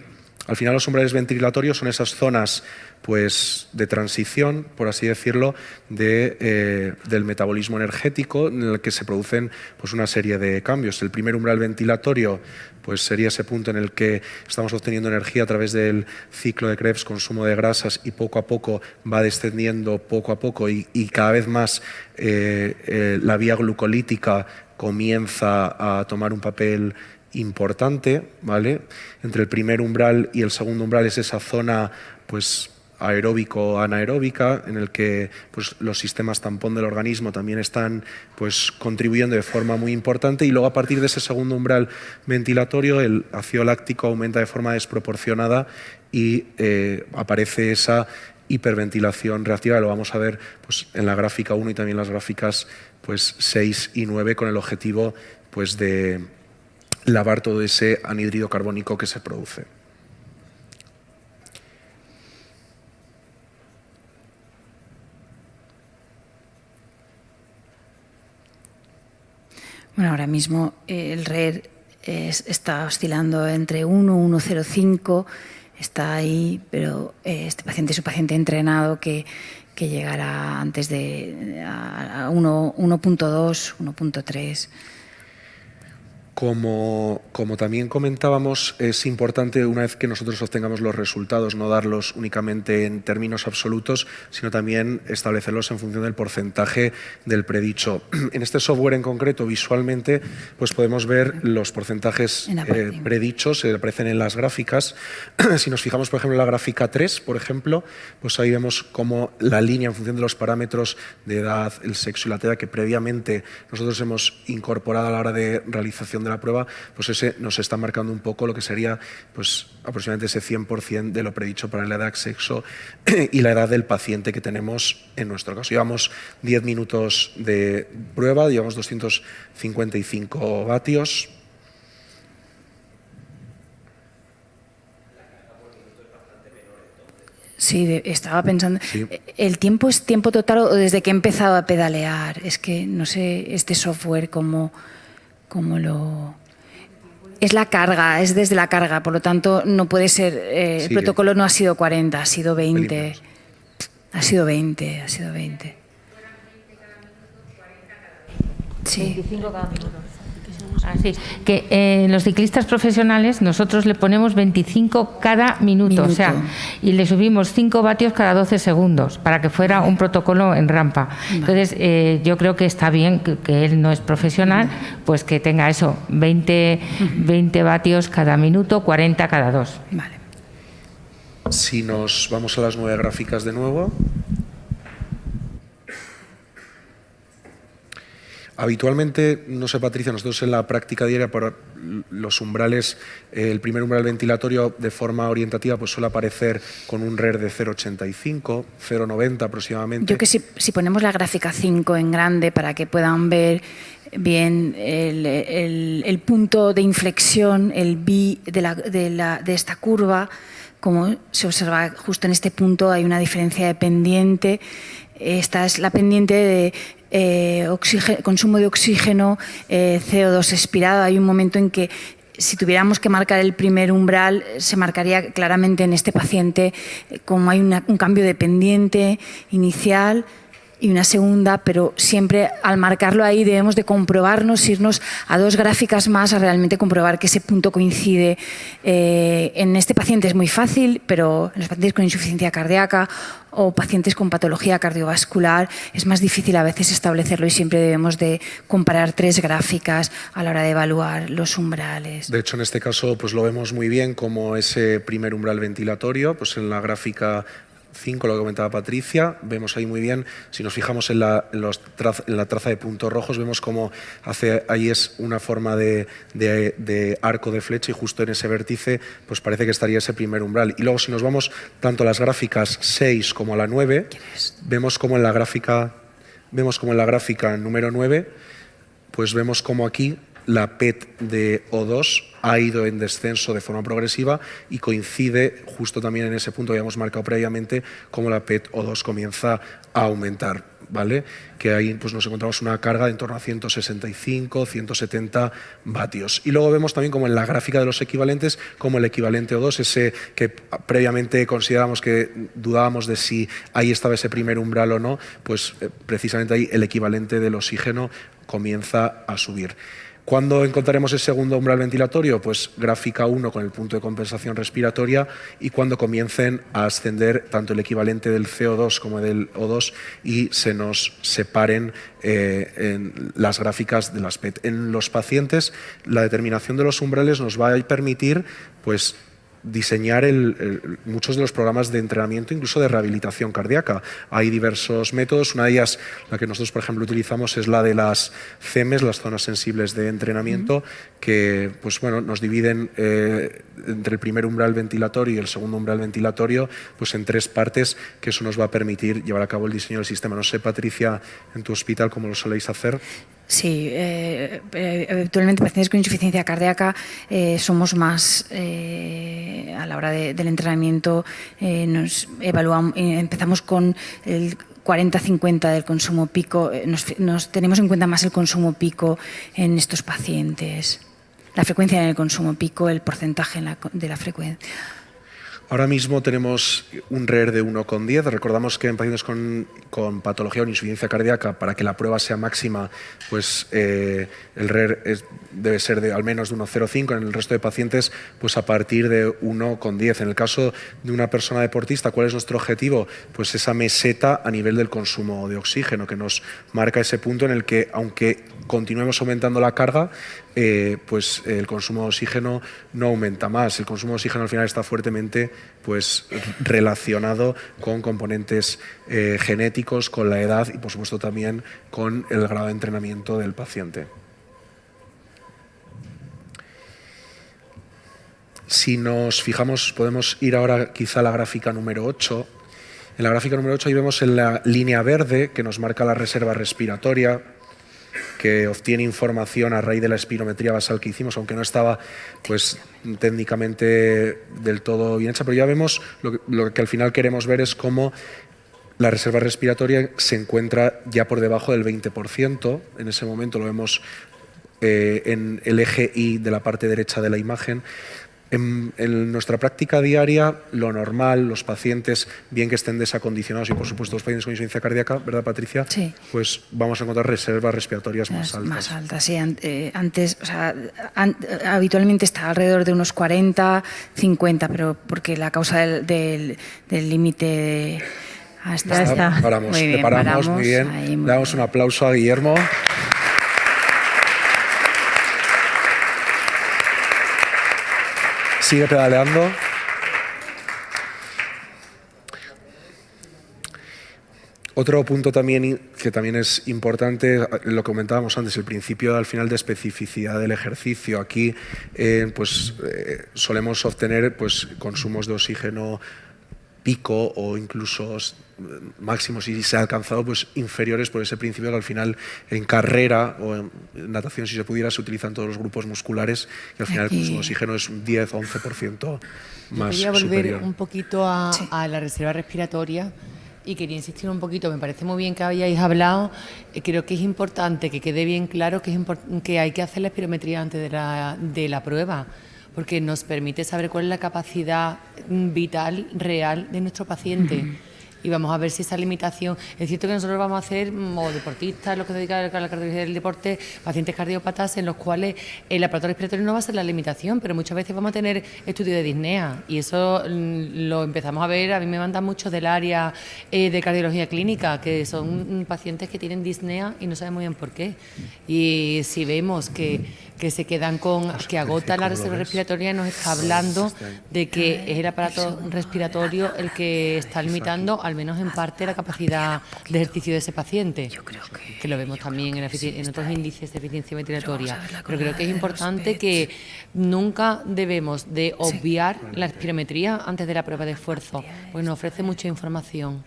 Al final los umbrales ventilatorios son esas zonas pues, de transición, por así decirlo, del metabolismo energético en el que se producen pues, una serie de cambios. El primer umbral ventilatorio pues, sería ese punto en el que estamos obteniendo energía a través del ciclo de Krebs, consumo de grasas, y poco a poco va descendiendo poco a poco y cada vez más la vía glucolítica comienza a tomar un papel importante, ¿vale? Entre el primer umbral y el segundo umbral es esa zona pues, aeróbico-anaeróbica en el que pues, los sistemas tampón del organismo también están pues, contribuyendo de forma muy importante, y luego a partir de ese segundo umbral ventilatorio el ácido láctico aumenta de forma desproporcionada y aparece esa hiperventilación reactiva. Lo vamos a ver pues, en la gráfica 1 y también las gráficas pues, 6 y 9 con el objetivo pues, de lavar todo ese anhídrido carbónico que se produce. Bueno, ahora mismo el RER está oscilando entre 1 y 1,05, está ahí, pero este paciente es un paciente entrenado que llegará antes de a 1.2, 1.3. Como también comentábamos, es importante, una vez que nosotros obtengamos los resultados, no darlos únicamente en términos absolutos, sino también establecerlos en función del porcentaje del predicho. En este software en concreto, visualmente, pues podemos ver los porcentajes predichos, aparecen en las gráficas. Si nos fijamos, por ejemplo, en la gráfica 3, por ejemplo, pues ahí vemos cómo la línea, en función de los parámetros de edad, el sexo y la talla que previamente nosotros hemos incorporado a la hora de realización de la prueba, pues ese nos está marcando un poco lo que sería pues, aproximadamente ese 100% de lo predicho para la edad, sexo y la edad del paciente que tenemos en nuestro caso. Llevamos 10 minutos de prueba, llevamos 255 vatios. Sí, estaba pensando, sí. ¿El tiempo es tiempo total o desde que he empezado a pedalear? Es que no sé este software cómo lo... Es la carga, es desde la carga, por lo tanto no puede ser, el protocolo no ha sido 40, ha sido 20. Ha sido 20. Sí. 25 cada minuto. Así que los ciclistas profesionales nosotros le ponemos 25 cada minuto, o sea, y le subimos 5 vatios cada 12 segundos para que fuera un protocolo en rampa. Entonces, yo creo que está bien que él no es profesional, pues que tenga eso, 20 vatios cada minuto, 40 cada 2. Vale. Si nos vamos a las 9 gráficas de nuevo. Habitualmente, no sé, Patricia, nosotros en la práctica diaria para los umbrales, el primer umbral ventilatorio de forma orientativa pues suele aparecer con un RER de 0,85, 0,90 aproximadamente. Yo que si ponemos la gráfica 5 en grande para que puedan ver bien el punto de inflexión, el B de esta curva, como se observa justo en este punto hay una diferencia de pendiente. Esta es la pendiente de consumo de oxígeno, CO2 expirado. Hay un momento en que si tuviéramos que marcar el primer umbral, se marcaría claramente en este paciente como hay un cambio de pendiente inicial y una segunda, pero siempre al marcarlo ahí debemos de comprobarnos, irnos a 2 gráficas más a realmente comprobar que ese punto coincide. En este paciente es muy fácil, pero en los pacientes con insuficiencia cardíaca o pacientes con patología cardiovascular es más difícil a veces establecerlo y siempre debemos de comparar 3 gráficas a la hora de evaluar los umbrales. De hecho, en este caso pues lo vemos muy bien como ese primer umbral ventilatorio, pues en la gráfica 5, lo que comentaba Patricia, vemos ahí muy bien, si nos fijamos en la traza de puntos rojos, vemos cómo ahí es una forma de arco de flecha y justo en ese vértice pues parece que estaría ese primer umbral. Y luego si nos vamos tanto a las gráficas 6 como a la 9, vemos como en la gráfica número 9, pues vemos como aquí la PET de O2 ha ido en descenso de forma progresiva y coincide justo también en ese punto que habíamos marcado previamente como la PET O2 comienza a aumentar, ¿vale? Que ahí pues nos encontramos una carga de en torno a 165, 170 vatios. Y luego vemos también como en la gráfica de los equivalentes, como el equivalente O2, ese que previamente consideramos que dudábamos de si ahí estaba ese primer umbral o no, pues precisamente ahí el equivalente del oxígeno comienza a subir. ¿Cuándo encontraremos el segundo umbral ventilatorio? Pues gráfica 1 con el punto de compensación respiratoria y cuando comiencen a ascender tanto el equivalente del CO2 como del O2 y se nos separen en las gráficas de las PET. En los pacientes, la determinación de los umbrales nos va a permitir pues, diseñar muchos de los programas de entrenamiento, incluso de rehabilitación cardíaca. Hay diversos métodos, una de ellas, la que nosotros, por ejemplo, utilizamos es la de las CEMES, las zonas sensibles de entrenamiento, que pues, bueno, nos dividen entre el primer umbral ventilatorio y el segundo umbral ventilatorio pues, en 3 partes, que eso nos va a permitir llevar a cabo el diseño del sistema. No sé, Patricia, en tu hospital, ¿cómo lo soléis hacer? Sí, habitualmente pacientes con insuficiencia cardíaca somos más a la hora del entrenamiento, nos evaluamos, empezamos con el 40-50 del consumo pico, nos tenemos en cuenta más el consumo pico en estos pacientes, la frecuencia en el consumo pico, el porcentaje de la frecuencia. Ahora mismo tenemos un RER de 1,10. Recordamos que en pacientes con patología o insuficiencia cardíaca, para que la prueba sea máxima, pues el RER debe ser de al menos de 1,05. En el resto de pacientes, pues a partir de 1,10. En el caso de una persona deportista, ¿cuál es nuestro objetivo? Pues esa meseta a nivel del consumo de oxígeno, que nos marca ese punto en el que, aunque continuemos aumentando la carga, pues el consumo de oxígeno no aumenta más. El consumo de oxígeno al final está fuertemente pues, relacionado con componentes genéticos, con la edad y por supuesto también con el grado de entrenamiento del paciente. Si nos fijamos, podemos ir ahora quizá a la gráfica número 8. En la gráfica número 8 ahí vemos en la línea verde que nos marca la reserva respiratoria, que obtiene información a raíz de la espirometría basal que hicimos, aunque no estaba pues, técnicamente del todo bien hecha, pero ya vemos lo que al final queremos ver es cómo la reserva respiratoria se encuentra ya por debajo del 20%, en ese momento lo vemos en el eje Y de la parte derecha de la imagen. En nuestra práctica diaria, lo normal, los pacientes, bien que estén desacondicionados y por supuesto los pacientes con insuficiencia cardíaca, ¿verdad, Patricia? Sí. Pues vamos a encontrar reservas respiratorias más altas. Más altas, sí. Antes, o sea, habitualmente está alrededor de unos 40, 50, pero porque la causa del límite... Ya está. Paramos, muy bien, paramos, muy bien. Ahí, muy Damos bien. un aplauso a Guillermo. Sigue pedaleando. Otro punto también que también es importante, lo que comentábamos antes, el principio al final de especificidad del ejercicio. Aquí solemos obtener pues, consumos de oxígeno pico o incluso máximos, si se ha alcanzado, pues inferiores por ese principio que al final en carrera o en natación, si se pudiera, se utilizan todos los grupos musculares y al final el consumo de oxígeno es un 10 o 11% más Quería volver superior. un poquito a la reserva respiratoria y quería insistir un poquito. Me parece muy bien que hayáis hablado. Creo que es importante que quede bien claro que hay que hacer la espirometría antes de la prueba, porque nos permite saber cuál es la capacidad vital real de nuestro paciente. Y vamos a ver si esa limitación... Es cierto que nosotros vamos a hacer, o deportistas, los que se dedican a la cardiología del deporte, pacientes cardiópatas, en los cuales el aparato respiratorio no va a ser la limitación, pero muchas veces vamos a tener estudios de disnea, y eso lo empezamos a ver. A mí me mandan muchos del área de cardiología clínica, que son pacientes que tienen disnea y no saben muy bien por qué. Y si vemos que se quedan con... que agotan la reserva respiratoria, nos está hablando de que es el aparato respiratorio el que está limitando, al menos en parte, la capacidad de ejercicio de ese paciente. Yo creo que lo vemos también en otros índices de eficiencia ventilatoria. Pero creo que es importante que nunca debemos de obviar la espirometría antes de la prueba de esfuerzo, porque nos ofrece mucha información.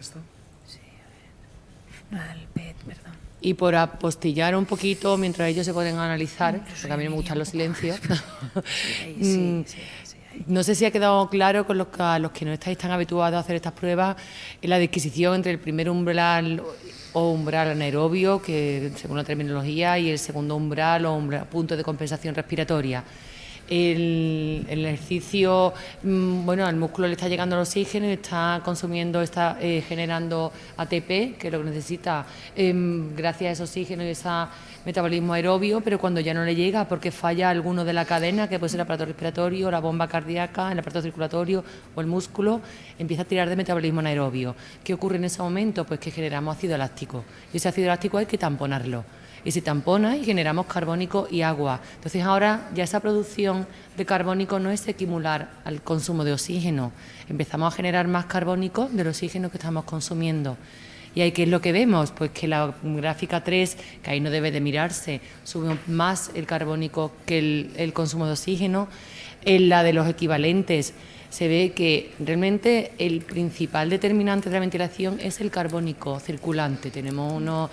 Y por apostillar un poquito, mientras ellos se pueden analizar, porque a mí no me gustan los silencios, no sé si ha quedado claro con a los que no estáis tan habituados a hacer estas pruebas, la disquisición entre el primer umbral o umbral anaerobio, que según la terminología, y el segundo umbral o punto de compensación respiratoria. El ejercicio, bueno, al músculo le está llegando el oxígeno y está consumiendo, está generando ATP, que es lo que necesita gracias a ese oxígeno y ese metabolismo aerobio, pero cuando ya no le llega porque falla alguno de la cadena, que puede ser el aparato respiratorio, la bomba cardíaca, el aparato circulatorio o el músculo, empieza a tirar de metabolismo anaerobio. ¿Qué ocurre en ese momento? Pues que generamos ácido láctico, y ese ácido láctico hay que tamponarlo. Y se tampona y generamos carbónico y agua. Entonces ahora ya esa producción de carbónico no es equimular al consumo de oxígeno. Empezamos a generar más carbónico del oxígeno que estamos consumiendo. ¿Y ahí qué es lo que vemos? Pues que la gráfica 3, que ahí no debe de mirarse, sube más el carbónico que el consumo de oxígeno. En la de los equivalentes se ve que realmente el principal determinante de la ventilación es el carbónico circulante. Tenemos unos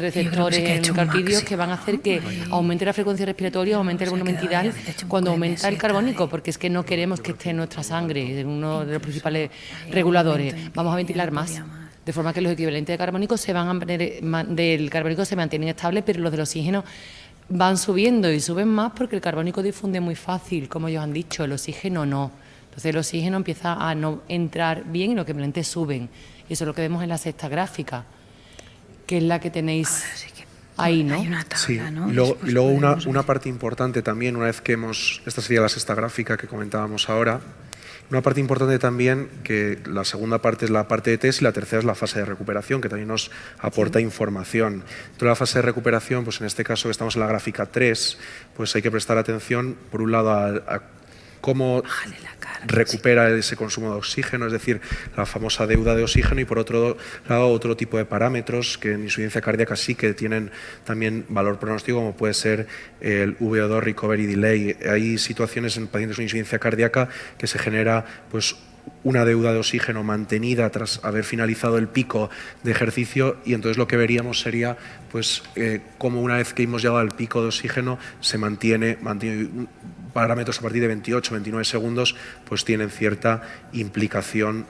receptores endocardios que van a hacer que aumente la frecuencia respiratoria, aumente el volumen ventilal cuando aumenta el carbónico, porque es que no queremos que esté en nuestra sangre, es uno de los principales reguladores. Vamos a ventilar más, de forma que los equivalentes de carbónico del carbónico se mantienen estables, pero los del oxígeno van subiendo, y suben más porque el carbónico difunde muy fácil, como ellos han dicho, el oxígeno no. Entonces el oxígeno empieza a no entrar bien y los equivalentes suben. Y eso es lo que vemos en la sexta gráfica, que es la que tenéis ahí, ¿no? Hay una tabla, Sí, ¿no? y luego una parte importante también, una vez que esta sería la sexta gráfica que comentábamos ahora, una parte importante también, que la segunda parte es la parte de test y la tercera es la fase de recuperación, que también nos aporta información. Entonces la fase de recuperación, pues en este caso que estamos en la gráfica 3, pues hay que prestar atención, por un lado, a cómo recupera ese consumo de oxígeno, es decir, la famosa deuda de oxígeno, y por otro lado otro tipo de parámetros que en insuficiencia cardíaca sí que tienen también valor pronóstico, como puede ser el VO2 Recovery Delay. Hay situaciones en pacientes con insuficiencia cardíaca que se genera pues una deuda de oxígeno mantenida tras haber finalizado el pico de ejercicio, y entonces lo que veríamos sería pues cómo una vez que hemos llegado al pico de oxígeno se mantiene parámetros a partir de 28, 29 segundos, pues tienen cierta implicación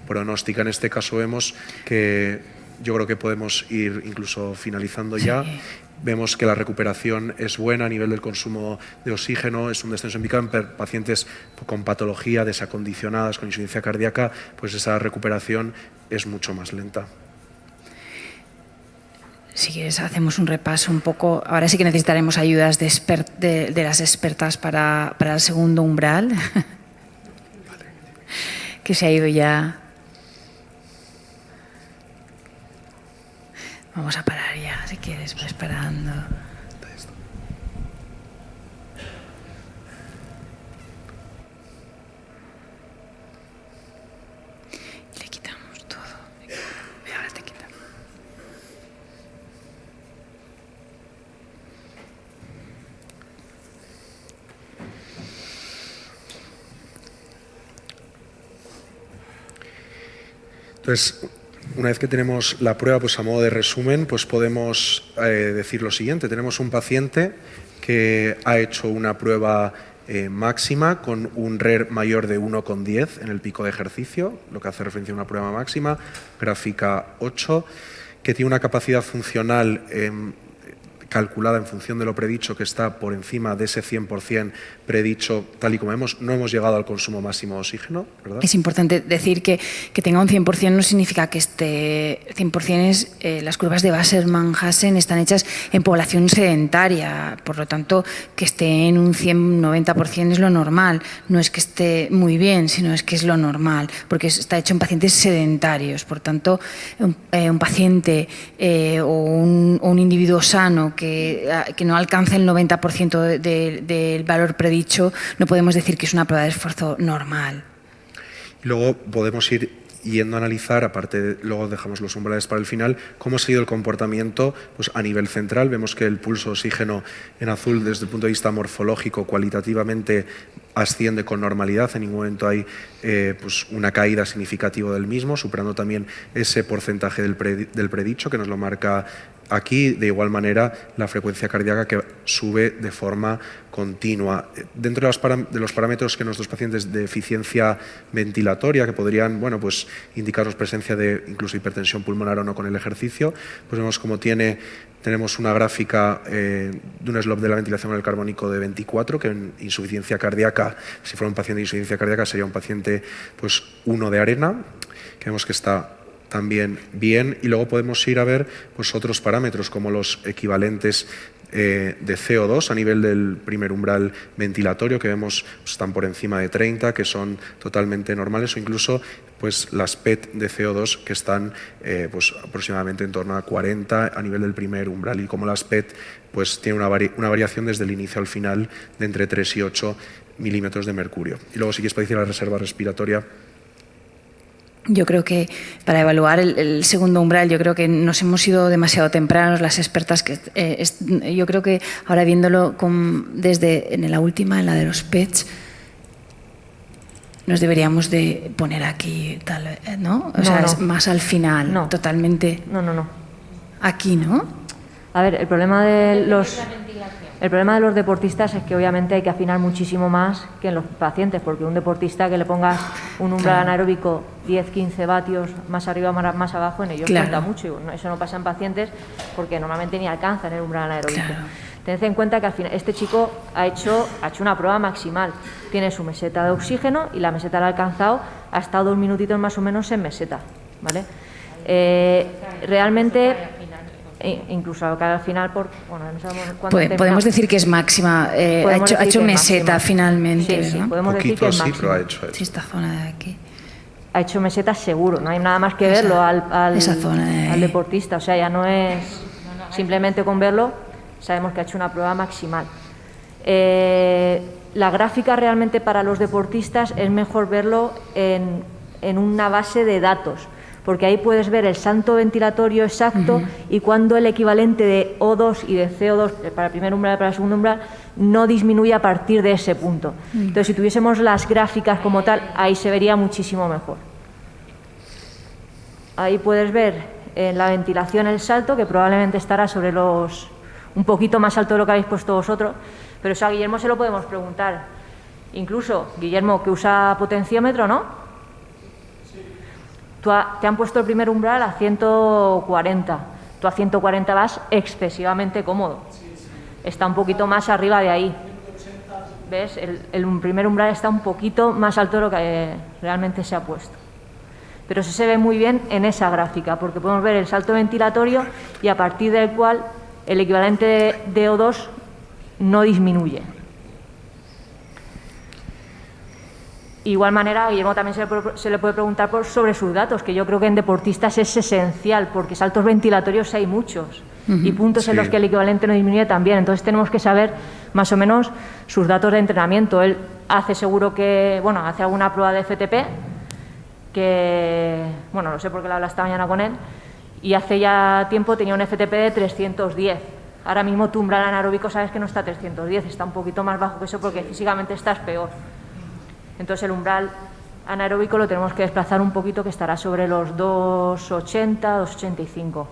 pronóstica. En este caso vemos que yo creo que podemos ir incluso finalizando ya. Vemos que la recuperación es buena a nivel del consumo de oxígeno, es un descenso en picado en pacientes con patología, desacondicionadas, con insuficiencia cardíaca, pues esa recuperación es mucho más lenta. Si quieres, hacemos un repaso un poco. Ahora sí que necesitaremos ayudas de las expertas para el segundo umbral, que se ha ido ya. Vamos a parar ya, si quieres, va esperando. Le quitamos todo. Ahora te quitamos. Entonces, una vez que tenemos la prueba, pues a modo de resumen, pues podemos decir lo siguiente. Tenemos un paciente que ha hecho una prueba máxima con un RER mayor de 1,10 en el pico de ejercicio, lo que hace referencia a una prueba máxima, gráfica 8, que tiene una capacidad funcional calculada en función de lo predicho, que está por encima de ese 100% predicho, tal y como vemos. No hemos llegado al consumo máximo de oxígeno, ¿verdad? Es importante decir que tenga un 100% no significa que esté 100%. Las curvas de Wassermann-Hassen están hechas en población sedentaria, por lo tanto, que esté en un 100-90% es lo normal. No es que esté muy bien, sino es que es lo normal, porque está hecho en pacientes sedentarios. Por tanto, un paciente o un individuo sano que no alcance el 90% del valor predicho, no podemos decir que es una prueba de esfuerzo normal. Y luego podemos ir yendo a analizar, aparte, luego dejamos los umbrales para el final, cómo ha sido el comportamiento pues, a nivel central. Vemos que el pulso oxígeno en azul, desde el punto de vista morfológico, cualitativamente asciende con normalidad. En ningún momento hay pues una caída significativa del mismo, superando también ese porcentaje del predicho que nos lo marca aquí. De igual manera, la frecuencia cardíaca que sube de forma continua. Dentro de los parámetros que nuestros pacientes de eficiencia ventilatoria, que podrían pues, indicarnos presencia de incluso hipertensión pulmonar o no con el ejercicio, pues vemos como tenemos una gráfica de un slope de la ventilación con el carbónico de 24, que en insuficiencia cardíaca, si fuera un paciente de insuficiencia cardíaca, sería un paciente pues 1 de arena, que vemos que está también bien. Y luego podemos ir a ver pues, otros parámetros como los equivalentes de CO2 a nivel del primer umbral ventilatorio, que vemos pues, están por encima de 30, que son totalmente normales, o incluso pues, las PET de CO2 que están pues, aproximadamente en torno a 40 a nivel del primer umbral. Y como las PET pues, tienen una variación desde el inicio al final de entre 3 y 8 milímetros de mercurio. Y luego, si quieres decir la reserva respiratoria. Yo creo que para evaluar el segundo umbral, yo creo que nos hemos ido demasiado tempranos las expertas. Yo creo que ahora viéndolo desde en la última, en la de los PETs, nos deberíamos de poner aquí, tal vez, ¿no? O sea, es más al final, no. Totalmente. No. Aquí, ¿no? A ver, el problema de los deportistas es que obviamente hay que afinar muchísimo más que en los pacientes, porque un deportista que le pongas un umbral anaeróbico 10-15 vatios más arriba más abajo, en ellos cuenta mucho. Eso no pasa en pacientes porque normalmente ni alcanzan el umbral anaeróbico. Claro. Tened en cuenta que al final este chico ha hecho una prueba maximal. Tiene su meseta de oxígeno y la meseta la ha alcanzado, ha estado 2 minutitos más o menos en meseta, ¿vale? Realmente, incluso al final, no sabemos cuándo podemos decir que es máxima, ha hecho meseta finalmente. Sí, podemos decir que es máxima. Ha hecho. Sí, esta zona de aquí. Ha hecho meseta seguro, no hay nada más que verlo al deportista, o sea, ya no es simplemente con verlo, sabemos que ha hecho una prueba maximal. La gráfica realmente para los deportistas es mejor verlo en una base de datos, porque ahí puedes ver el salto ventilatorio exacto y cuando el equivalente de O2 y de CO2 para el primer umbral y para el segundo umbral no disminuye a partir de ese punto. Entonces, si tuviésemos las gráficas como tal, ahí se vería muchísimo mejor. Ahí puedes ver en la ventilación el salto, que probablemente estará sobre un poquito más alto de lo que habéis puesto vosotros, pero eso a Guillermo se lo podemos preguntar. Incluso, Guillermo, que usa potenciómetro, ¿no? Te han puesto el primer umbral a 140. tú a 140 vas excesivamente cómodo. Está un poquito más arriba de ahí. ¿Ves? El primer umbral está un poquito más alto de lo que realmente se ha puesto. Pero eso se ve muy bien en esa gráfica, porque podemos ver el salto ventilatorio y a partir del cual el equivalente de O2 no disminuye. Igual manera, a Guillermo también se le puede preguntar sobre sus datos, que yo creo que en deportistas es esencial, porque saltos ventilatorios hay muchos y puntos en los que el equivalente no disminuye también. Entonces tenemos que saber más o menos sus datos de entrenamiento. Él hace seguro que, bueno, hace alguna prueba de FTP, que, bueno, lo sé porque lo hablé esta mañana con él, y hace ya tiempo tenía un FTP de 310. Ahora mismo tu umbral anaeróbico sabes que no está a 310, está un poquito más bajo que eso porque físicamente estás peor. Entonces el umbral anaeróbico lo tenemos que desplazar un poquito, que estará sobre los 280, 285.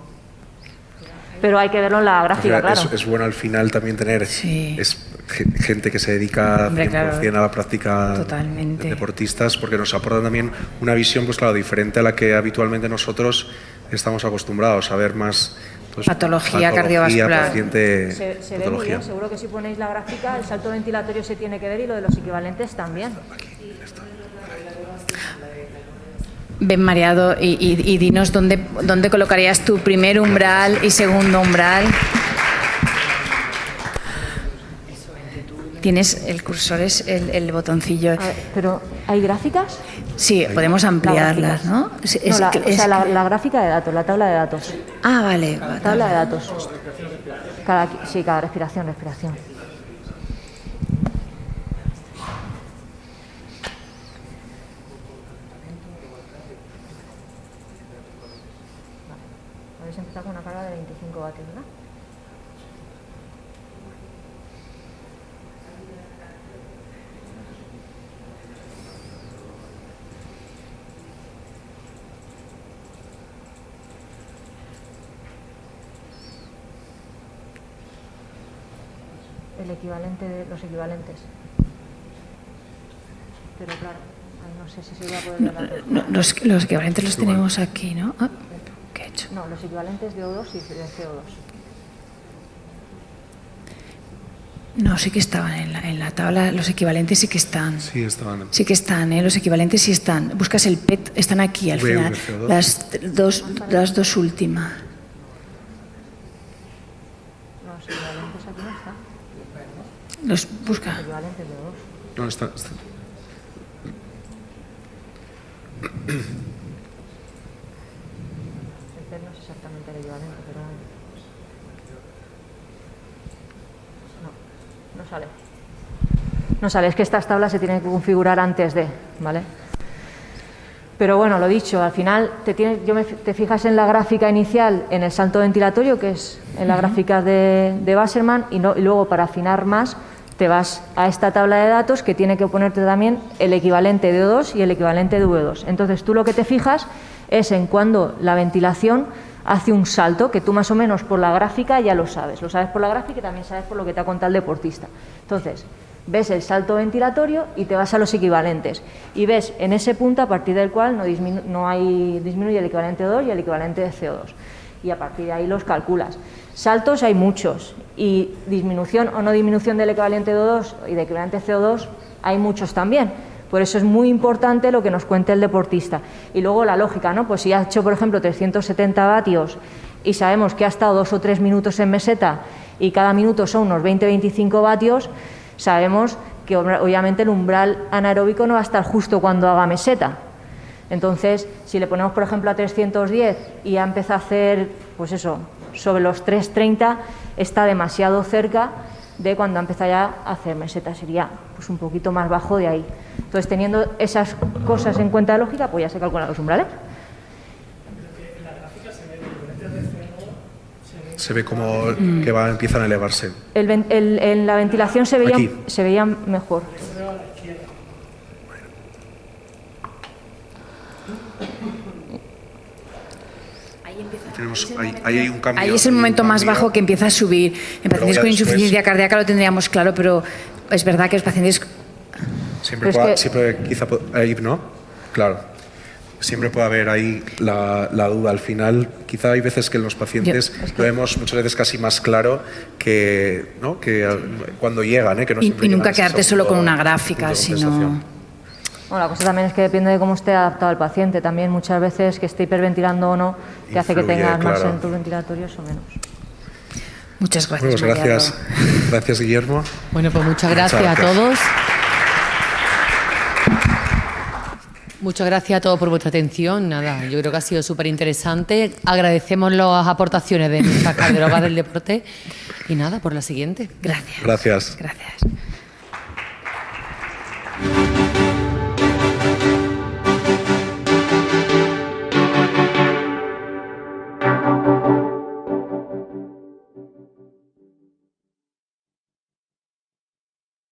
Pero hay que verlo en la gráfica, claro. Es bueno al final también tener gente que se dedica 100% a la práctica. Totalmente. De deportistas, porque nos aporta también una visión, pues claro, diferente a la que habitualmente nosotros estamos acostumbrados a ver más. Pues, patología cardiovascular. Paciente, se ve muy bien, seguro que si ponéis la gráfica, el salto ventilatorio se tiene que ver y lo de los equivalentes también. Ven mareado y dinos dónde colocarías tu primer umbral y segundo umbral. Tienes el cursor, es el botoncillo. Pero, ¿hay gráficas? Sí, podemos ampliarlas, ¿no? La gráfica de datos, la tabla de datos. Ah, vale. La tabla de datos. Cada respiración. A ver, empezar con una carga de 25 vatios, ¿verdad? El equivalente de los equivalentes. Pero claro, no sé si se iba a poder ver. Los equivalentes los tenemos aquí, ¿no? Ah, ¿qué he hecho? No, los equivalentes de O2 y de CO2. No, sí que estaban en la tabla, los equivalentes sí que están. Sí, estaban. Sí que están, los equivalentes sí están. Buscas el PET, están aquí al final. Las dos últimas. Los equivalentes aquí no están. Los busca. Los equivalentes de O2. No, está. El PET no es exactamente el equivalente, pero... No sale. No sale, es que estas tablas se tienen que configurar antes de, ¿vale? Pero bueno, lo dicho, al final te fijas en la gráfica inicial, en el salto ventilatorio, que es en la gráfica de Wasserman, y luego para afinar más te vas a esta tabla de datos que tiene que ponerte también el equivalente de O2 y el equivalente de V2. Entonces tú lo que te fijas es en cuando la ventilación hace un salto, que tú más o menos por la gráfica ya lo sabes por la gráfica y también sabes por lo que te ha contado el deportista. Entonces, ves el salto ventilatorio y te vas a los equivalentes y ves en ese punto a partir del cual disminuye el equivalente de O2 y el equivalente de CO2 y a partir de ahí los calculas. Saltos hay muchos y disminución o no disminución del equivalente de O2 y del equivalente de CO2 hay muchos también. Por eso es muy importante lo que nos cuente el deportista. Y luego la lógica, ¿no? Pues si ha hecho, por ejemplo, 370 vatios y sabemos que ha estado 2 o 3 minutos en meseta y cada minuto son unos 20-25 vatios, sabemos que obviamente el umbral anaeróbico no va a estar justo cuando haga meseta. Entonces, si le ponemos, por ejemplo, a 310 y ya empieza a hacer, pues eso, sobre los 330, está demasiado cerca de cuando empieza ya a hacer meseta, sería pues un poquito más bajo de ahí. Entonces, teniendo esas cosas en cuenta de lógica, pues ya se calculan los umbrales. Se ve como que empiezan a elevarse. En la ventilación se veía mejor. Ahí hay un cambio. Ahí es el momento más bajo que empieza a subir. En pacientes con insuficiencia cardíaca lo tendríamos claro, pero es verdad que los pacientes... Siempre quizá ahí, ¿no? Claro. Siempre puede haber ahí la duda al final. Quizá hay veces que en los pacientes lo vemos muchas veces casi más claro que, ¿no? que cuando llegan. Que no y nunca quedarte solo con una gráfica, sino... Bueno, la cosa también es que depende de cómo esté adaptado el paciente. También muchas veces que esté hiperventilando o no, que hace que tengas más centros ventilatorios o menos. Muchas gracias, bueno, gracias. Gracias, Guillermo. Bueno, pues muchas gracias a todos. Muchas gracias a todos por vuestra atención. Nada, yo creo que ha sido súper interesante. Agradecemos las aportaciones de nuestras cardiólogas del deporte. Y nada, por la siguiente. Gracias. Gracias. Gracias.